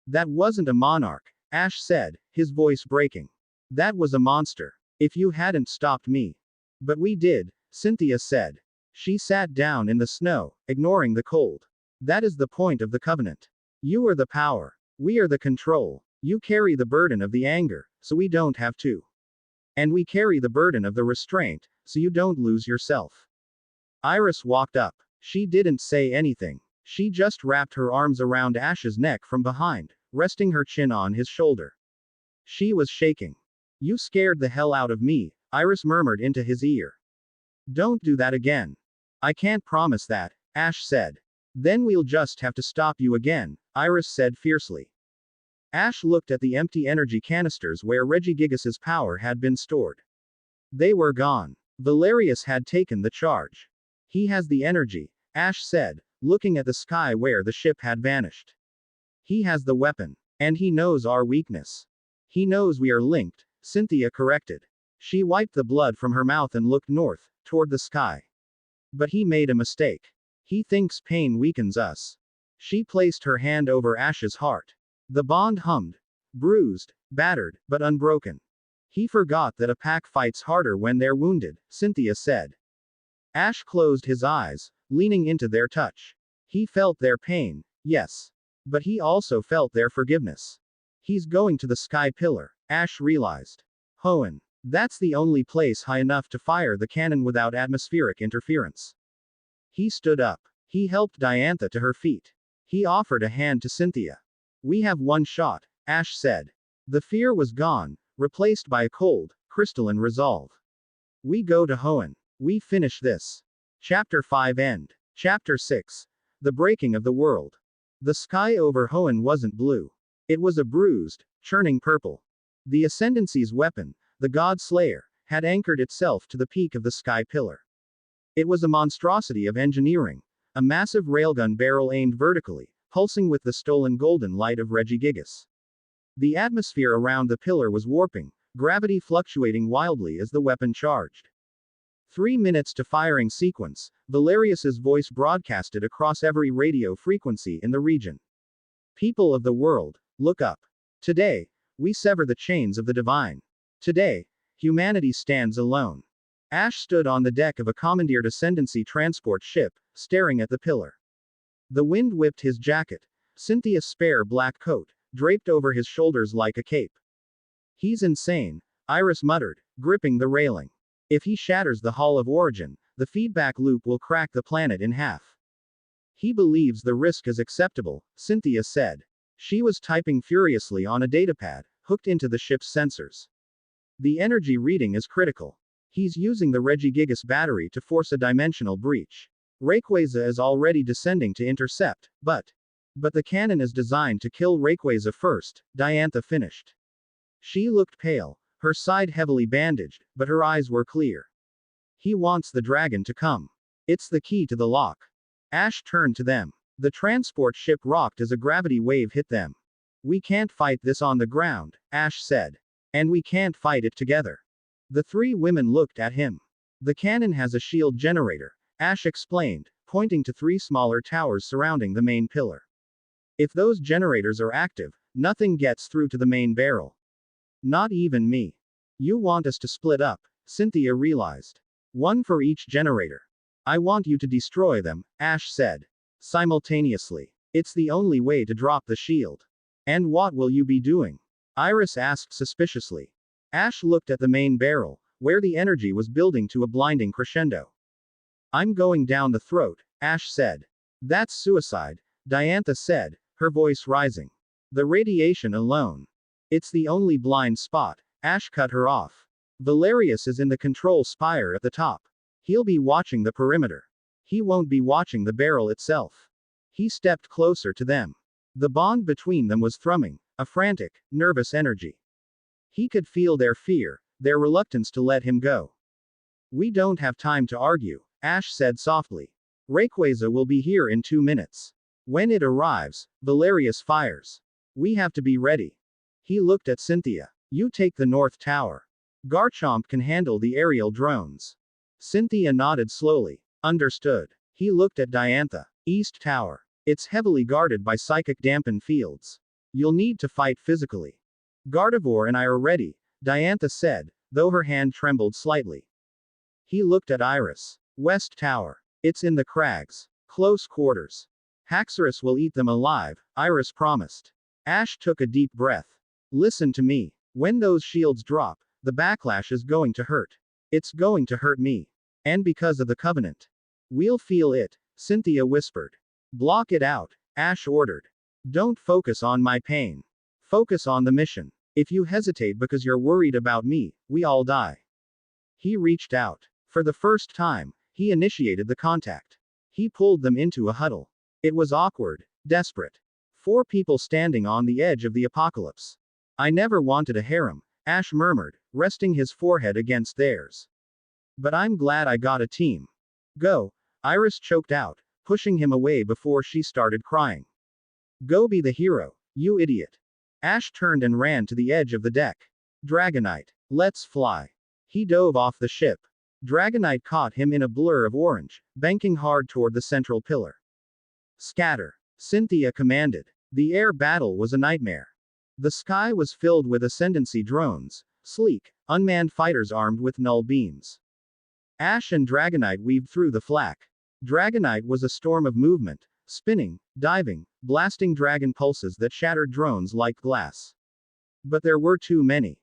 That wasn't a monarch, Ash said, his voice breaking. That was a monster. If you hadn't stopped me. But we did, Cynthia said. She sat down in the snow, ignoring the cold. That is the point of the covenant. You are the power. We are the control. You carry the burden of the anger, so we don't have to. And we carry the burden of the restraint, so you don't lose yourself. Iris walked up. She didn't say anything. She just wrapped her arms around Ash's neck from behind, resting her chin on his shoulder. She was shaking. You scared the hell out of me, Iris murmured into his ear. Don't do that again. I can't promise that, Ash said. Then we'll just have to stop you again, Iris said fiercely. Ash looked at the empty energy canisters where Regigigas's power had been stored. They were gone. Valerius had taken the charge. He has the energy, Ash said, looking at the sky where the ship had vanished. He has the weapon. And he knows our weakness. He knows we are linked, Cynthia corrected. She wiped the blood from her mouth and looked north, toward the sky. But he made a mistake. He thinks pain weakens us. She placed her hand over Ash's heart. The bond hummed. Bruised, battered, but unbroken. He forgot that a pack fights harder when they're wounded, Cynthia said. Ash closed his eyes, leaning into their touch. He felt their pain, yes. But he also felt their forgiveness. He's going to the sky pillar, Ash realized. Hoenn. That's the only place high enough to fire the cannon without atmospheric interference. He stood up. He helped Diantha to her feet. He offered a hand to Cynthia. We have one shot, Ash said. The fear was gone, replaced by a cold, crystalline resolve. We go to Hoenn. We finish this. Chapter 5 end. Chapter 6. The breaking of the world. The sky over Hoenn wasn't blue. It was a bruised, churning purple. The Ascendancy's weapon, the God Slayer, had anchored itself to the peak of the sky pillar. It was a monstrosity of engineering. A massive railgun barrel aimed vertically, pulsing with the stolen golden light of Regigigas. The atmosphere around the pillar was warping, gravity fluctuating wildly as the weapon charged. 3 minutes to firing sequence, Valerius's voice broadcasted across every radio frequency in the region. People of the world, look up. Today, we sever the chains of the divine. Today, humanity stands alone. Ash stood on the deck of a commandeered Ascendancy transport ship, staring at the pillar. The wind whipped his jacket, Cynthia's spare black coat, draped over his shoulders like a cape. He's insane, Iris muttered, gripping the railing. If he shatters the Hall of Origin, the feedback loop will crack the planet in half. He believes the risk is acceptable, Cynthia said. She was typing furiously on a datapad, hooked into the ship's sensors. The energy reading is critical. He's using the Regigigas battery to force a dimensional breach. Rayquaza is already descending to intercept, but the cannon is designed to kill Rayquaza first, Diantha finished. She looked pale, her side heavily bandaged, but her eyes were clear. He wants the dragon to come. It's the key to the lock. Ash turned to them. The transport ship rocked as a gravity wave hit them. We can't fight this on the ground, Ash said. And we can't fight it together. The three women looked at him. The cannon has a shield generator, Ash explained, pointing to 3 smaller towers surrounding the main pillar. If those generators are active, nothing gets through to the main barrel. Not even me. You want us to split up, Cynthia realized. 1 for each generator. I want you to destroy them, Ash said. Simultaneously. It's the only way to drop the shield. And what will you be doing? Iris asked suspiciously. Ash looked at the main barrel, where the energy was building to a blinding crescendo. I'm going down the throat, Ash said. That's suicide, Diantha said, her voice rising. The radiation alone. It's the only blind spot, Ash cut her off. Valerius is in the control spire at the top. He'll be watching the perimeter. He won't be watching the barrel itself. He stepped closer to them. The bond between them was thrumming, a frantic, nervous energy. He could feel their fear, their reluctance to let him go. We don't have time to argue, Ash said softly. Rayquaza will be here in 2 minutes. When it arrives, Valerius fires. We have to be ready. He looked at Cynthia. You take the North Tower. Garchomp can handle the aerial drones. Cynthia nodded slowly. Understood. He looked at Diantha. East Tower. It's heavily guarded by psychic dampened fields. You'll need to fight physically. Gardevoir and I are ready, Diantha said, though her hand trembled slightly. He looked at Iris. West Tower. It's in the crags. Close quarters. Haxorus will eat them alive, Iris promised. Ash took a deep breath. Listen to me. When those shields drop, the backlash is going to hurt. It's going to hurt me. And because of the Covenant. We'll feel it, Cynthia whispered. Block it out, Ash ordered. Don't focus on my pain. Focus on the mission. If you hesitate because you're worried about me, we all die. He reached out. For the first time, he initiated the contact. He pulled them into a huddle. It was awkward, desperate. 4 people standing on the edge of the apocalypse. I never wanted a harem, Ash murmured, resting his forehead against theirs. But I'm glad I got a team. Go, Iris choked out, pushing him away before she started crying. Go be the hero, you idiot. Ash turned and ran to the edge of the deck. Dragonite, let's fly. He dove off the ship. Dragonite caught him in a blur of orange, banking hard toward the central pillar. Scatter, Cynthia commanded. The air battle was a nightmare. The sky was filled with ascendancy drones, sleek, unmanned fighters armed with null beams. Ash and Dragonite weaved through the flak. Dragonite was a storm of movement, spinning, diving, blasting dragon pulses that shattered drones like glass. But there were too many.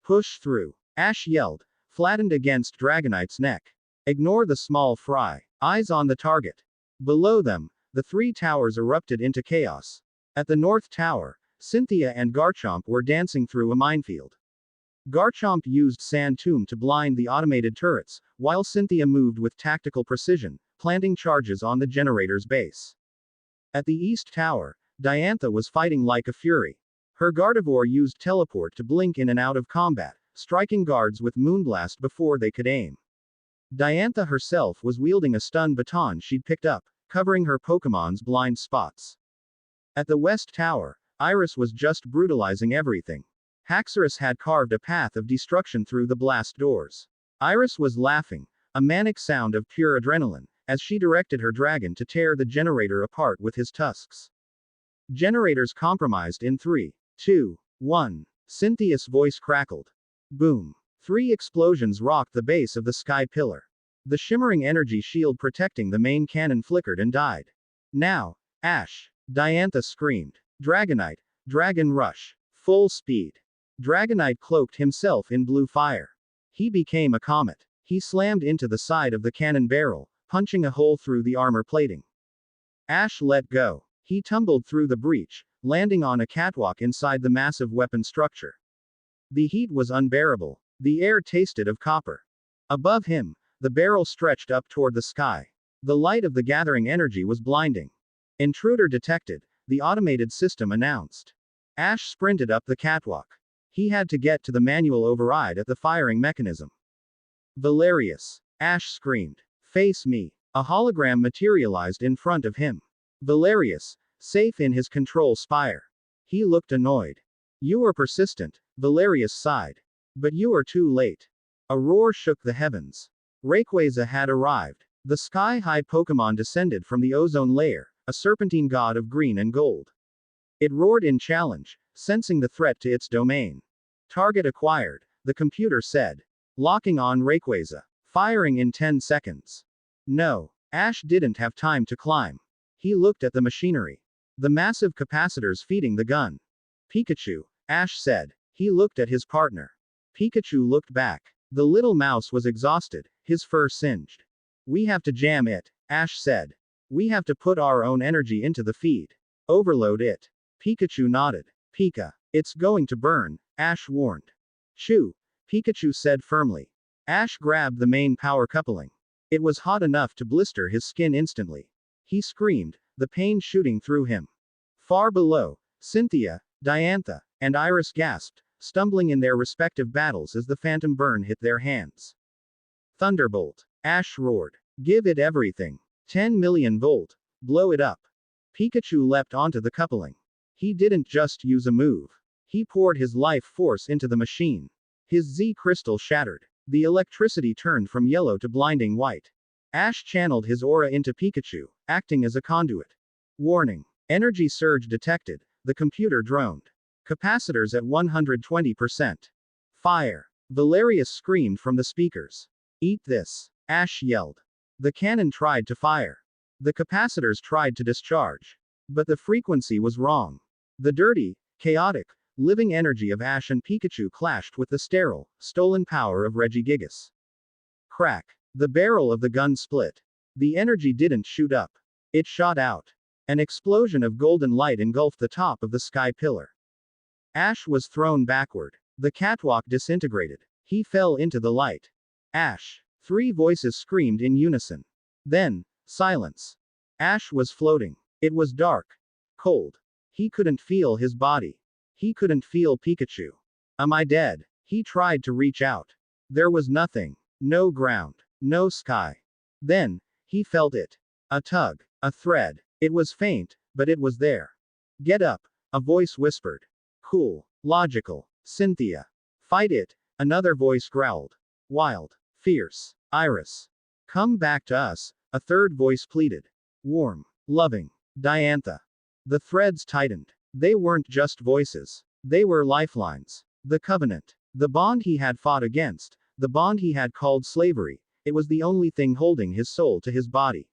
Push through, Ash yelled, flattened against Dragonite's neck. Ignore the small fry. Eyes on the target. Below them, the 3 towers erupted into chaos. At the North Tower, Cynthia and Garchomp were dancing through a minefield. Garchomp used Sand Tomb to blind the automated turrets, while Cynthia moved with tactical precision, planting charges on the generator's base. At the East Tower, Diantha was fighting like a fury. Her Gardevoir used teleport to blink in and out of combat, striking guards with Moonblast before they could aim. Diantha herself was wielding a stun baton she'd picked up, covering her Pokemon's blind spots. At the West Tower, Iris was just brutalizing everything. Haxorus had carved a path of destruction through the blast doors. Iris was laughing, a manic sound of pure adrenaline, as she directed her dragon to tear the generator apart with his tusks. Generators compromised in 3, 2, 1. Cynthia's voice crackled. Boom. 3 explosions rocked the base of the sky pillar. The shimmering energy shield protecting the main cannon flickered and died. Now, Ash! Diantha screamed. Dragonite, Dragon Rush. Full speed. Dragonite cloaked himself in blue fire. He became a comet. He slammed into the side of the cannon barrel, punching a hole through the armor plating. Ash let go. He tumbled through the breach, landing on a catwalk inside the massive weapon structure. The heat was unbearable. The air tasted of copper. Above him, the barrel stretched up toward the sky. The light of the gathering energy was blinding. Intruder detected, the automated system announced. Ash sprinted up the catwalk. He had to get to the manual override at the firing mechanism. Valerius! Ash screamed. Face me. A hologram materialized in front of him. Valerius, safe in his control spire. He looked annoyed. You were persistent, Valerius sighed. But you are too late. A roar shook the heavens. Rayquaza had arrived. The sky-high Pokémon descended from the ozone layer, a serpentine god of green and gold. It roared in challenge, sensing the threat to its domain. Target acquired, the computer said. Locking on Rayquaza. Firing in 10 seconds. No, Ash didn't have time to climb. He looked at the machinery. The massive capacitors feeding the gun. Pikachu, Ash said. He looked at his partner. Pikachu looked back. The little mouse was exhausted, his fur singed. We have to jam it, Ash said. We have to put our own energy into the feed. Overload it. Pikachu nodded. Pika, it's going to burn, Ash warned. Chew, Pikachu said firmly. Ash grabbed the main power coupling. It was hot enough to blister his skin instantly. He screamed, the pain shooting through him. Far below, Cynthia, Diantha, and Iris gasped, stumbling in their respective battles as the phantom burn hit their hands. Thunderbolt! Ash roared. Give it everything. 10 million volt. Blow it up. Pikachu leapt onto the coupling. He didn't just use a move. He poured his life force into the machine. His Z crystal shattered. The electricity turned from yellow to blinding white. Ash channeled his aura into Pikachu, acting as a conduit. Warning. Energy surge detected. The computer droned. Capacitors at 120%. Fire. Valerius screamed from the speakers. Eat this. Ash yelled. The cannon tried to fire. The capacitors tried to discharge. But the frequency was wrong. The dirty, chaotic, living energy of Ash and Pikachu clashed with the sterile, stolen power of Regigigas. Crack. The barrel of the gun split. The energy didn't shoot up. It shot out. An explosion of golden light engulfed the top of the sky pillar. Ash was thrown backward. The catwalk disintegrated. He fell into the light. Ash. 3 voices screamed in unison. Then, silence. Ash was floating. It was dark. Cold. He couldn't feel his body. He couldn't feel Pikachu. Am I dead? He tried to reach out. There was nothing. No ground. No sky. Then, he felt it. A tug. A thread. It was faint, but it was there. Get up. A voice whispered. Cool. Logical. Cynthia. Fight it. Another voice growled. Wild. Fierce. Iris. Come back to us, a third voice pleaded. Warm. Loving. Diantha. The threads tightened. They weren't just voices. They were lifelines. The covenant. The bond he had fought against. The bond he had called slavery. It was the only thing holding his soul to his body.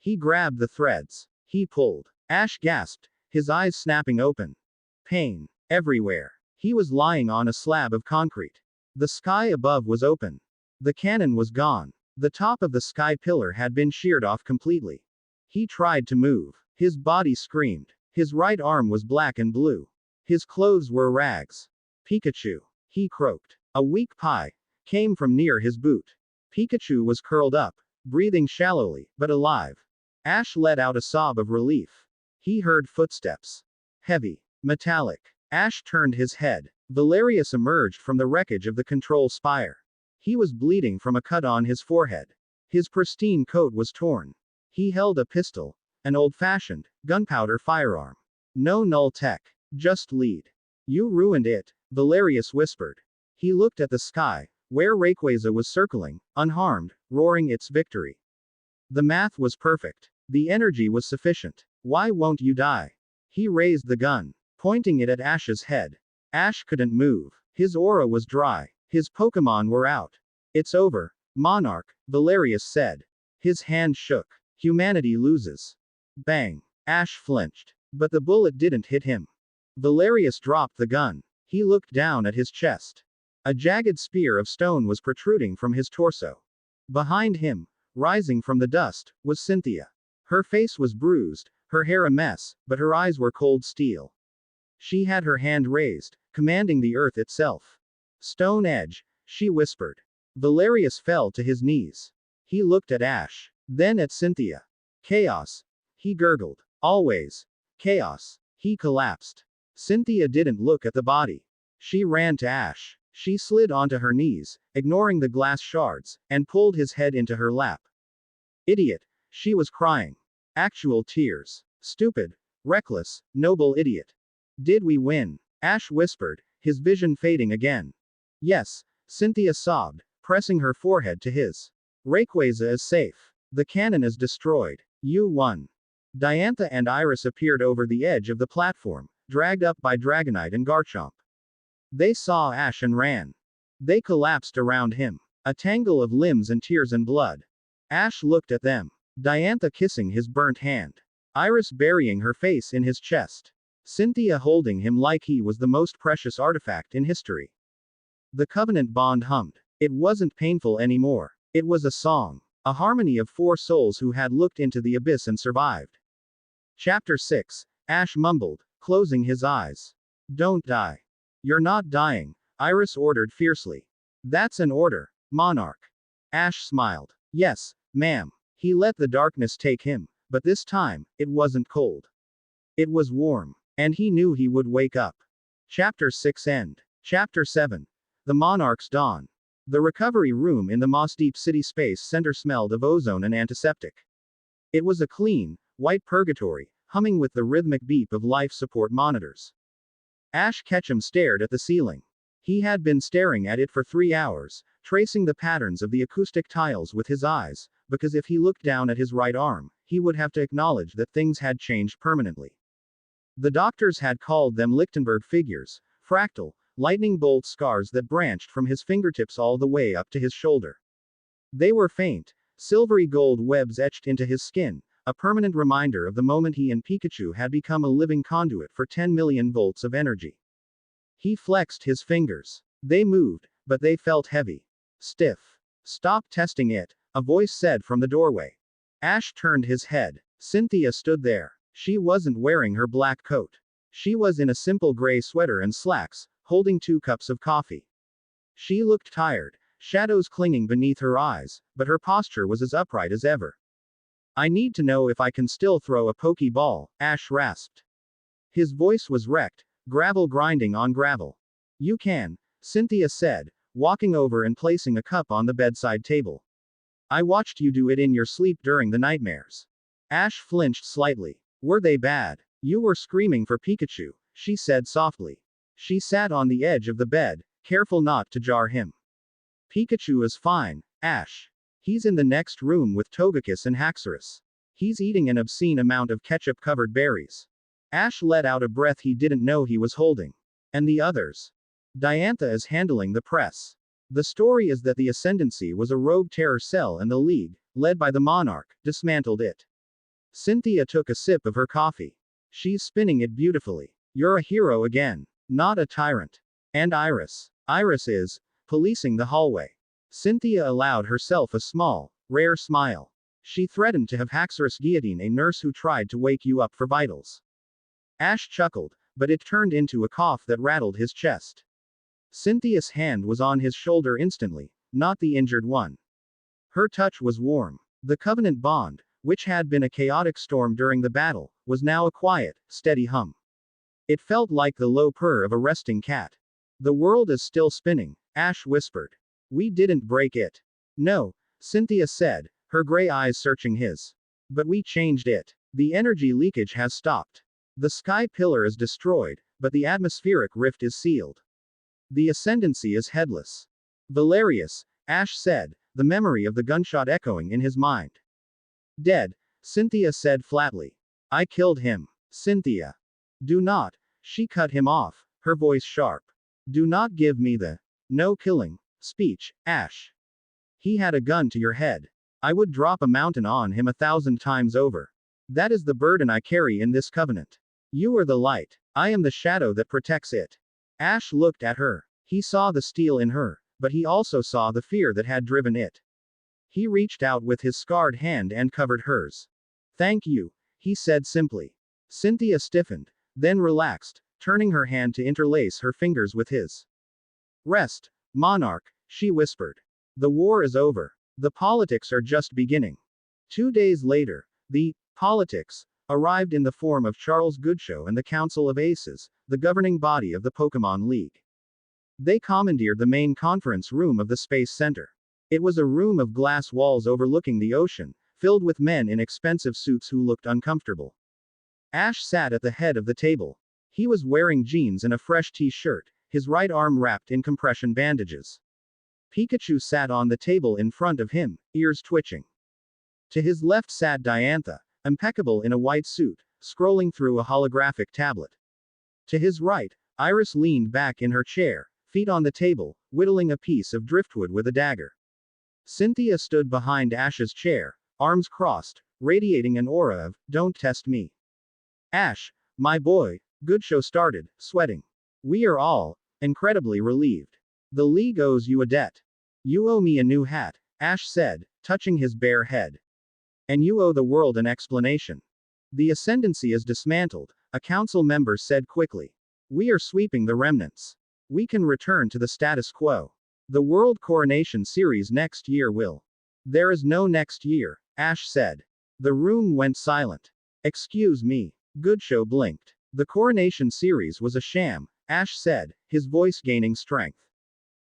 He grabbed the threads. He pulled. Ash gasped, his eyes snapping open. Pain. Everywhere. He was lying on a slab of concrete. The sky above was open. The cannon was gone. The top of the sky pillar had been sheared off completely. He tried to move. His body screamed. His right arm was black and blue. His clothes were rags. Pikachu. He croaked. A weak pie came from near his boot. Pikachu was curled up, breathing shallowly, but alive. Ash let out a sob of relief. He heard footsteps. Heavy. Metallic. Ash turned his head. Valerius emerged from the wreckage of the control spire. He was bleeding from a cut on his forehead. His pristine coat was torn. He held a pistol. An old-fashioned, gunpowder firearm. No null tech. Just lead. You ruined it, Valerius whispered. He looked at the sky, where Rayquaza was circling, unharmed, roaring its victory. The math was perfect. The energy was sufficient. Why won't you die? He raised the gun, pointing it at Ash's head. Ash couldn't move. His aura was dry. His Pokémon were out. It's over, Monarch, Valerius said. His hand shook. Humanity loses. Bang. Ash flinched. But the bullet didn't hit him. Valerius dropped the gun. He looked down at his chest. A jagged spear of stone was protruding from his torso. Behind him, rising from the dust, was Cynthia. Her face was bruised, her hair a mess, but her eyes were cold steel. She had her hand raised, commanding the earth itself. Stone Edge, she whispered. Valerius fell to his knees. He looked at Ash, then at Cynthia. Chaos. He gurgled. Always. Chaos. He collapsed. Cynthia didn't look at the body. She ran to Ash. She slid onto her knees, ignoring the glass shards, and pulled his head into her lap. Idiot. She was crying. Actual tears. Stupid. Reckless. Noble idiot. Did we win? Ash whispered, his vision fading again. Yes, Cynthia sobbed, pressing her forehead to his. Rayquaza is safe. The cannon is destroyed. You won. Diantha and Iris appeared over the edge of the platform, dragged up by Dragonite and Garchomp. They saw Ash and ran. They collapsed around him. A tangle of limbs and tears and blood. Ash looked at them. Diantha kissing his burnt hand. Iris burying her face in his chest. Cynthia holding him like he was the most precious artifact in history. The covenant bond hummed. It wasn't painful anymore. It was a song. A harmony of 4 souls who had looked into the abyss and survived. Chapter 6. Ash mumbled, closing his eyes. Don't die. You're not dying, Iris ordered fiercely. That's an order, Monarch. Ash smiled. Yes, ma'am. He let the darkness take him, but this time, it wasn't cold. It was warm, and he knew he would wake up. Chapter 6 end. Chapter 7. The Monarch's Dawn. The recovery room in the Moss-Deep City Space Center smelled of ozone and antiseptic. It was a clean, white purgatory, humming with the rhythmic beep of life support monitors. Ash Ketchum stared at the ceiling. He had been staring at it for 3 hours, tracing the patterns of the acoustic tiles with his eyes, because if he looked down at his right arm, he would have to acknowledge that things had changed permanently. The doctors had called them Lichtenberg figures, fractal, lightning bolt scars that branched from his fingertips all the way up to his shoulder. They were faint, silvery gold webs etched into his skin, a permanent reminder of the moment he and Pikachu had become a living conduit for 10 million volts of energy. He flexed his fingers. They moved, but they felt heavy. Stiff. Stop testing it, a voice said from the doorway. Ash turned his head. Cynthia stood there. She wasn't wearing her black coat. She was in a simple gray sweater and slacks, holding 2 cups of coffee. She looked tired, shadows clinging beneath her eyes, but her posture was as upright as ever. I need to know if I can still throw a pokeball, Ash rasped. His voice was wrecked, gravel grinding on gravel. You can, Cynthia said, walking over and placing a cup on the bedside table. I watched you do it in your sleep during the nightmares. Ash flinched slightly. Were they bad? You were screaming for Pikachu, she said softly. She sat on the edge of the bed, careful not to jar him. Pikachu is fine, Ash. He's in the next room with Togekiss and Haxorus. He's eating an obscene amount of ketchup-covered berries. Ash let out a breath he didn't know he was holding. And the others? Diantha is handling the press. The story is that the Ascendancy was a rogue terror cell and the League, led by the Monarch, dismantled it. Cynthia took a sip of her coffee. She's spinning it beautifully. You're a hero again. Not a tyrant. And Iris. Iris is policing the hallway. Cynthia allowed herself a small, rare smile. She threatened to have Haxorus guillotine a nurse who tried to wake you up for vitals. Ash chuckled, but it turned into a cough that rattled his chest. Cynthia's hand was on his shoulder instantly, not the injured one. Her touch was warm. The Covenant bond, which had been a chaotic storm during the battle, was now a quiet, steady hum. It felt like the low purr of a resting cat. The world is still spinning, Ash whispered. We didn't break it. No, Cynthia said, her gray eyes searching his. But we changed it. The energy leakage has stopped. The sky pillar is destroyed, but the atmospheric rift is sealed. The Ascendancy is headless. Valerius, Ash said, the memory of the gunshot echoing in his mind. Dead, Cynthia said flatly. I killed him. Cynthia. Do not. She cut him off, her voice sharp. Do not give me the no killing speech, Ash. He had a gun to your head. I would drop a mountain on him 1,000 times over. That is the burden I carry in this covenant. You are the light. I am the shadow that protects it. Ash looked at her. He saw the steel in her, but he also saw the fear that had driven it. He reached out with his scarred hand and covered hers. Thank you, he said simply. Cynthia stiffened, then relaxed, turning her hand to interlace her fingers with his. Rest, Monarch, she whispered. The war is over. The politics are just beginning. 2 days later, the politics arrived in the form of Charles Goodshow and the Council of Aces, the governing body of the Pokémon League. They commandeered the main conference room of the Space Center. It was a room of glass walls overlooking the ocean, filled with men in expensive suits who looked uncomfortable. Ash sat at the head of the table. He was wearing jeans and a fresh t-shirt, his right arm wrapped in compression bandages. Pikachu sat on the table in front of him, ears twitching. To his left sat Diantha, impeccable in a white suit, scrolling through a holographic tablet. To his right, Iris leaned back in her chair, feet on the table, whittling a piece of driftwood with a dagger. Cynthia stood behind Ash's chair, arms crossed, radiating an aura of, don't test me. Ash, my boy, Goodshow started, sweating. We are all incredibly relieved. The League owes you a debt. You owe me a new hat, Ash said, touching his bare head. And you owe the world an explanation. The Ascendancy is dismantled, a council member said quickly. We are sweeping the remnants. We can return to the status quo. The World Coronation series next year will. There is no next year, Ash said. The room went silent. Excuse me. Goodshow blinked. The Coronation series was a sham, Ash said, his voice gaining strength.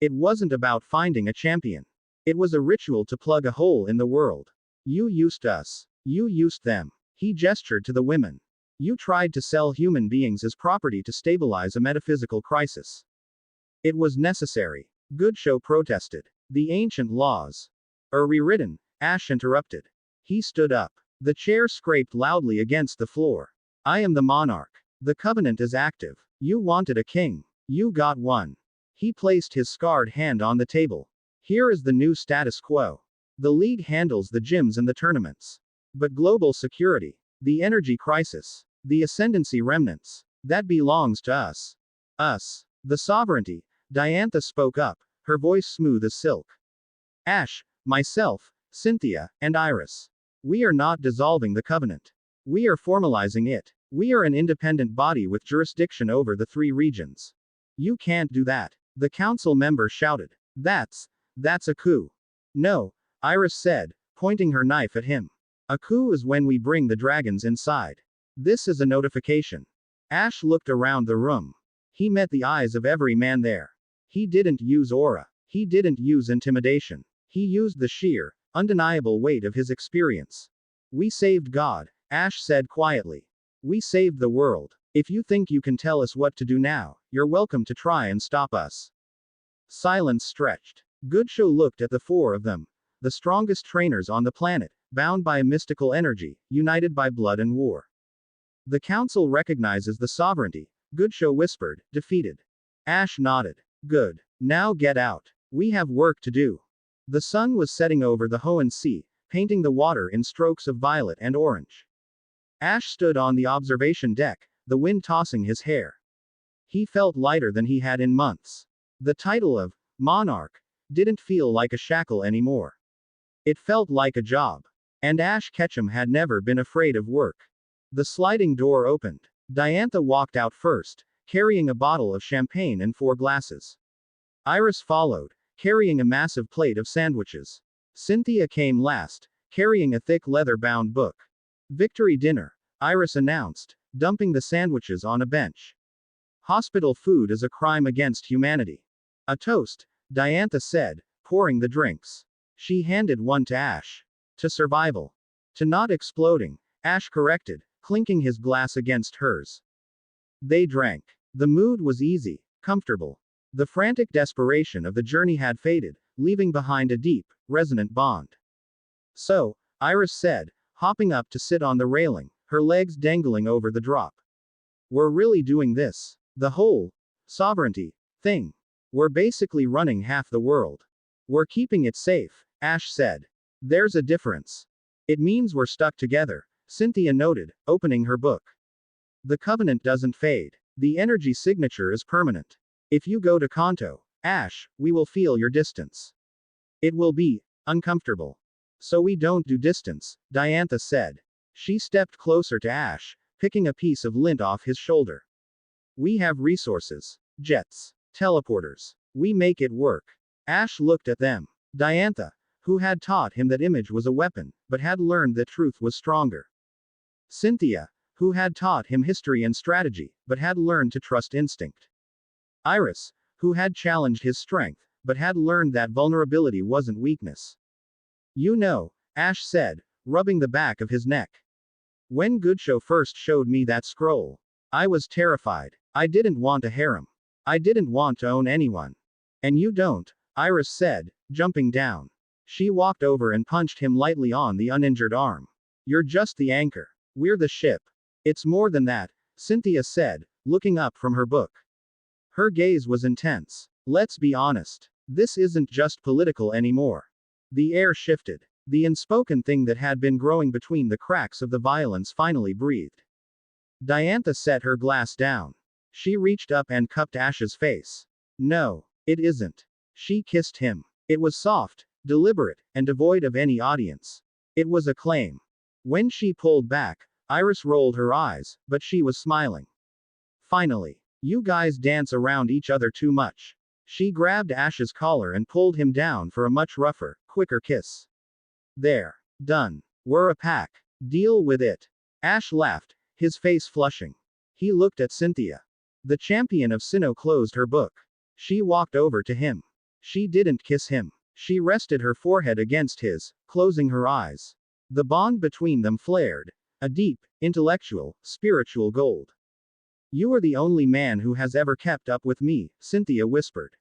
It wasn't about finding a champion. It was a ritual to plug a hole in the world. You used us. You used them. He gestured to the women. You tried to sell human beings as property to stabilize a metaphysical crisis. It was necessary. Goodshow protested. The ancient laws are rewritten, Ash interrupted. He stood up. The chair scraped loudly against the floor. I am the monarch. The covenant is active. You wanted a king. You got one. He placed his scarred hand on the table. Here is the new status quo. The League handles the gyms and the tournaments. But global security, the energy crisis, the ascendancy remnants, that belongs to us. Us. The sovereignty. Diantha spoke up, her voice smooth as silk. Ash, myself, Cynthia, and Iris. We are not dissolving the covenant. We are formalizing it. We are an independent body with jurisdiction over the 3 regions. You can't do that. The council member shouted. That's a coup. No, Iris said, pointing her knife at him. A coup is when we bring the dragons inside. This is a notification. Ash looked around the room. He met the eyes of every man there. He didn't use aura. He didn't use intimidation. He used the sheer, undeniable weight of his experience. We saved God, Ash said quietly. We saved the world. If you think you can tell us what to do now, you're welcome to try and stop us. Silence stretched. Goodshow looked at the 4 of them, the strongest trainers on the planet, bound by a mystical energy, united by blood and war. The council recognizes the sovereignty, Goodshow whispered, defeated. Ash nodded. Good. Now get out. We have work to do. The sun was setting over the Hoenn Sea, painting the water in strokes of violet and orange. Ash stood on the observation deck, the wind tossing his hair. He felt lighter than he had in months. The title of monarch didn't feel like a shackle anymore. It felt like a job. And Ash Ketchum had never been afraid of work. The sliding door opened. Diantha walked out first, carrying a bottle of champagne and 4 glasses. Iris followed, carrying a massive plate of sandwiches. Cynthia came last, carrying a thick leather-bound book. Victory dinner, Iris announced, dumping the sandwiches on a bench. Hospital food is a crime against humanity. A toast, Diantha said, pouring the drinks. She handed one to Ash. To survival. To not exploding, Ash corrected, clinking his glass against hers. They drank. The mood was easy, comfortable. The frantic desperation of the journey had faded, leaving behind a deep, resonant bond. So, Iris said, hopping up to sit on the railing, her legs dangling over the drop. We're really doing this. The whole sovereignty thing. We're basically running half the world. We're keeping it safe, Ash said. There's a difference. It means we're stuck together, Cynthia noted, opening her book. The covenant doesn't fade. The energy signature is permanent. If you go to Kanto, Ash, we will feel your distance. It will be uncomfortable. So we don't do distance, Diantha said. She stepped closer to Ash, picking a piece of lint off his shoulder. We have resources. Jets. Teleporters. We make it work. Ash looked at them. Diantha, who had taught him that image was a weapon, but had learned that truth was stronger. Cynthia, who had taught him history and strategy, but had learned to trust instinct. Iris, who had challenged his strength, but had learned that vulnerability wasn't weakness. You know, Ash said, rubbing the back of his neck. When Goodshow first showed me that scroll, I was terrified. I didn't want a harem. I didn't want to own anyone. And you don't, Iris said, jumping down. She walked over and punched him lightly on the uninjured arm. You're just the anchor. We're the ship. It's more than that, Cynthia said, looking up from her book. Her gaze was intense. Let's be honest. This isn't just political anymore. The air shifted. The unspoken thing that had been growing between the cracks of the violence finally breathed. Diantha set her glass down. She reached up and cupped Ash's face. No, it isn't. She kissed him. It was soft, deliberate, and devoid of any audience. It was a claim. When she pulled back, Iris rolled her eyes, but she was smiling. Finally. You guys dance around each other too much. She grabbed Ash's collar and pulled him down for a much rougher, quicker kiss. There. Done. We're a pack. Deal with it. Ash laughed, his face flushing. He looked at Cynthia. The champion of Sinnoh closed her book. She walked over to him. She didn't kiss him. She rested her forehead against his, closing her eyes. The bond between them flared, A deep, intellectual, spiritual gold. You are the only man who has ever kept up with me, Cynthia whispered.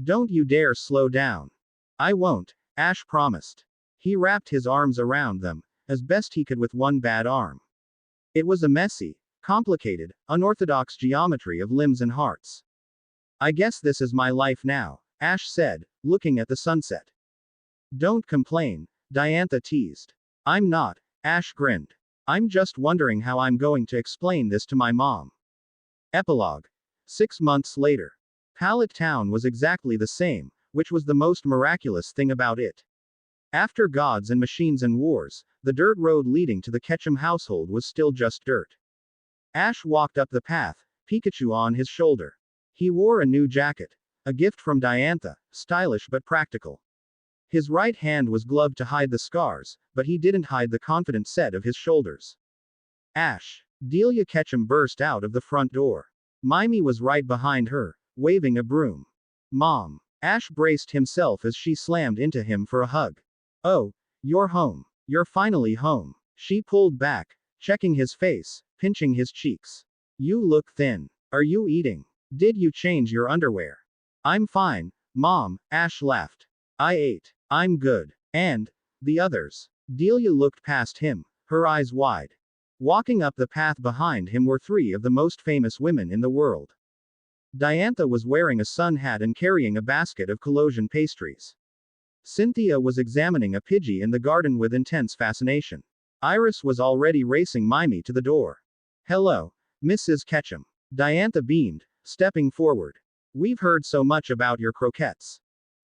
Don't you dare slow down. I won't, Ash promised. He wrapped his arms around them, as best he could with one bad arm. It was a messy, complicated, unorthodox geometry of limbs and hearts. I guess this is my life now, Ash said, looking at the sunset. Don't complain, Diantha teased. I'm not, Ash grinned. I'm just wondering how I'm going to explain this to my mom. Epilogue. 6 months later. Pallet Town was exactly the same, which was the most miraculous thing about it. After gods and machines and wars, the dirt road leading to the Ketchum household was still just dirt. Ash walked up the path, Pikachu on his shoulder. He wore a new jacket. A gift from Diantha, stylish but practical. His right hand was gloved to hide the scars, but he didn't hide the confident set of his shoulders. Ash. Delia Ketchum burst out of the front door. Mimey was right behind her, waving a broom. Mom. Ash braced himself as she slammed into him for a hug. Oh, you're home. You're finally home. She pulled back, checking his face, pinching his cheeks. You look thin. Are you eating? Did you change your underwear? I'm fine, Mom, Ash laughed. I ate. I'm good. And the others. Delia looked past him, her eyes wide. Walking up the path behind him were 3 of the most famous women in the world. Diantha was wearing a sun hat and carrying a basket of collation pastries. Cynthia was examining a Pidgey in the garden with intense fascination. Iris was already racing Mimey to the door. Hello, Mrs. Ketchum. Diantha beamed, stepping forward. We've heard so much about your croquettes.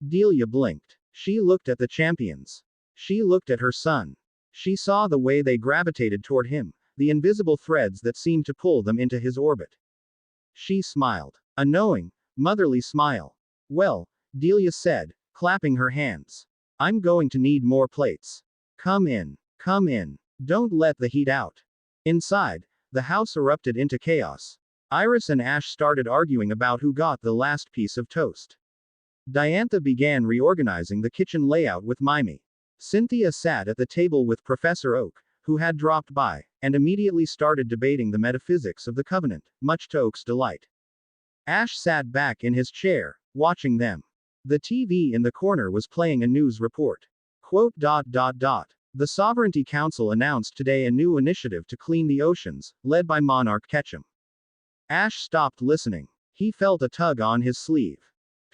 Delia blinked. She looked at the champions. She looked at her son. She saw the way they gravitated toward him, the invisible threads that seemed to pull them into his orbit. She smiled. A knowing, motherly smile. Well, Delia said, clapping her hands. I'm going to need more plates. Come in. Come in. Don't let the heat out. Inside, the house erupted into chaos. Iris and Ash started arguing about who got the last piece of toast. Diantha began reorganizing the kitchen layout with Mimey. Cynthia sat at the table with Professor Oak, who had dropped by, and immediately started debating the metaphysics of the covenant, much to Oak's delight. Ash sat back in his chair, watching them. The TV in the corner was playing a news report. Quote. The Sovereignty Council announced today a new initiative to clean the oceans, led by Monarch Ketchum. Ash stopped listening. He felt a tug on his sleeve.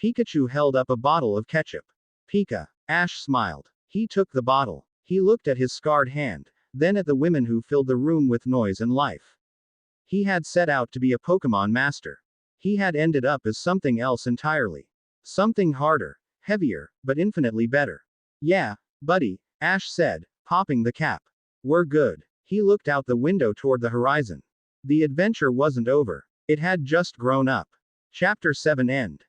Pikachu held up a bottle of ketchup. Pika. Ash smiled. He took the bottle. He looked at his scarred hand, then at the women who filled the room with noise and life. He had set out to be a Pokemon master. He had ended up as something else entirely. Something harder, heavier, but infinitely better. Yeah, buddy, Ash said, popping the cap. We're good. He looked out the window toward the horizon. The adventure wasn't over. It had just grown up. Chapter 7 End.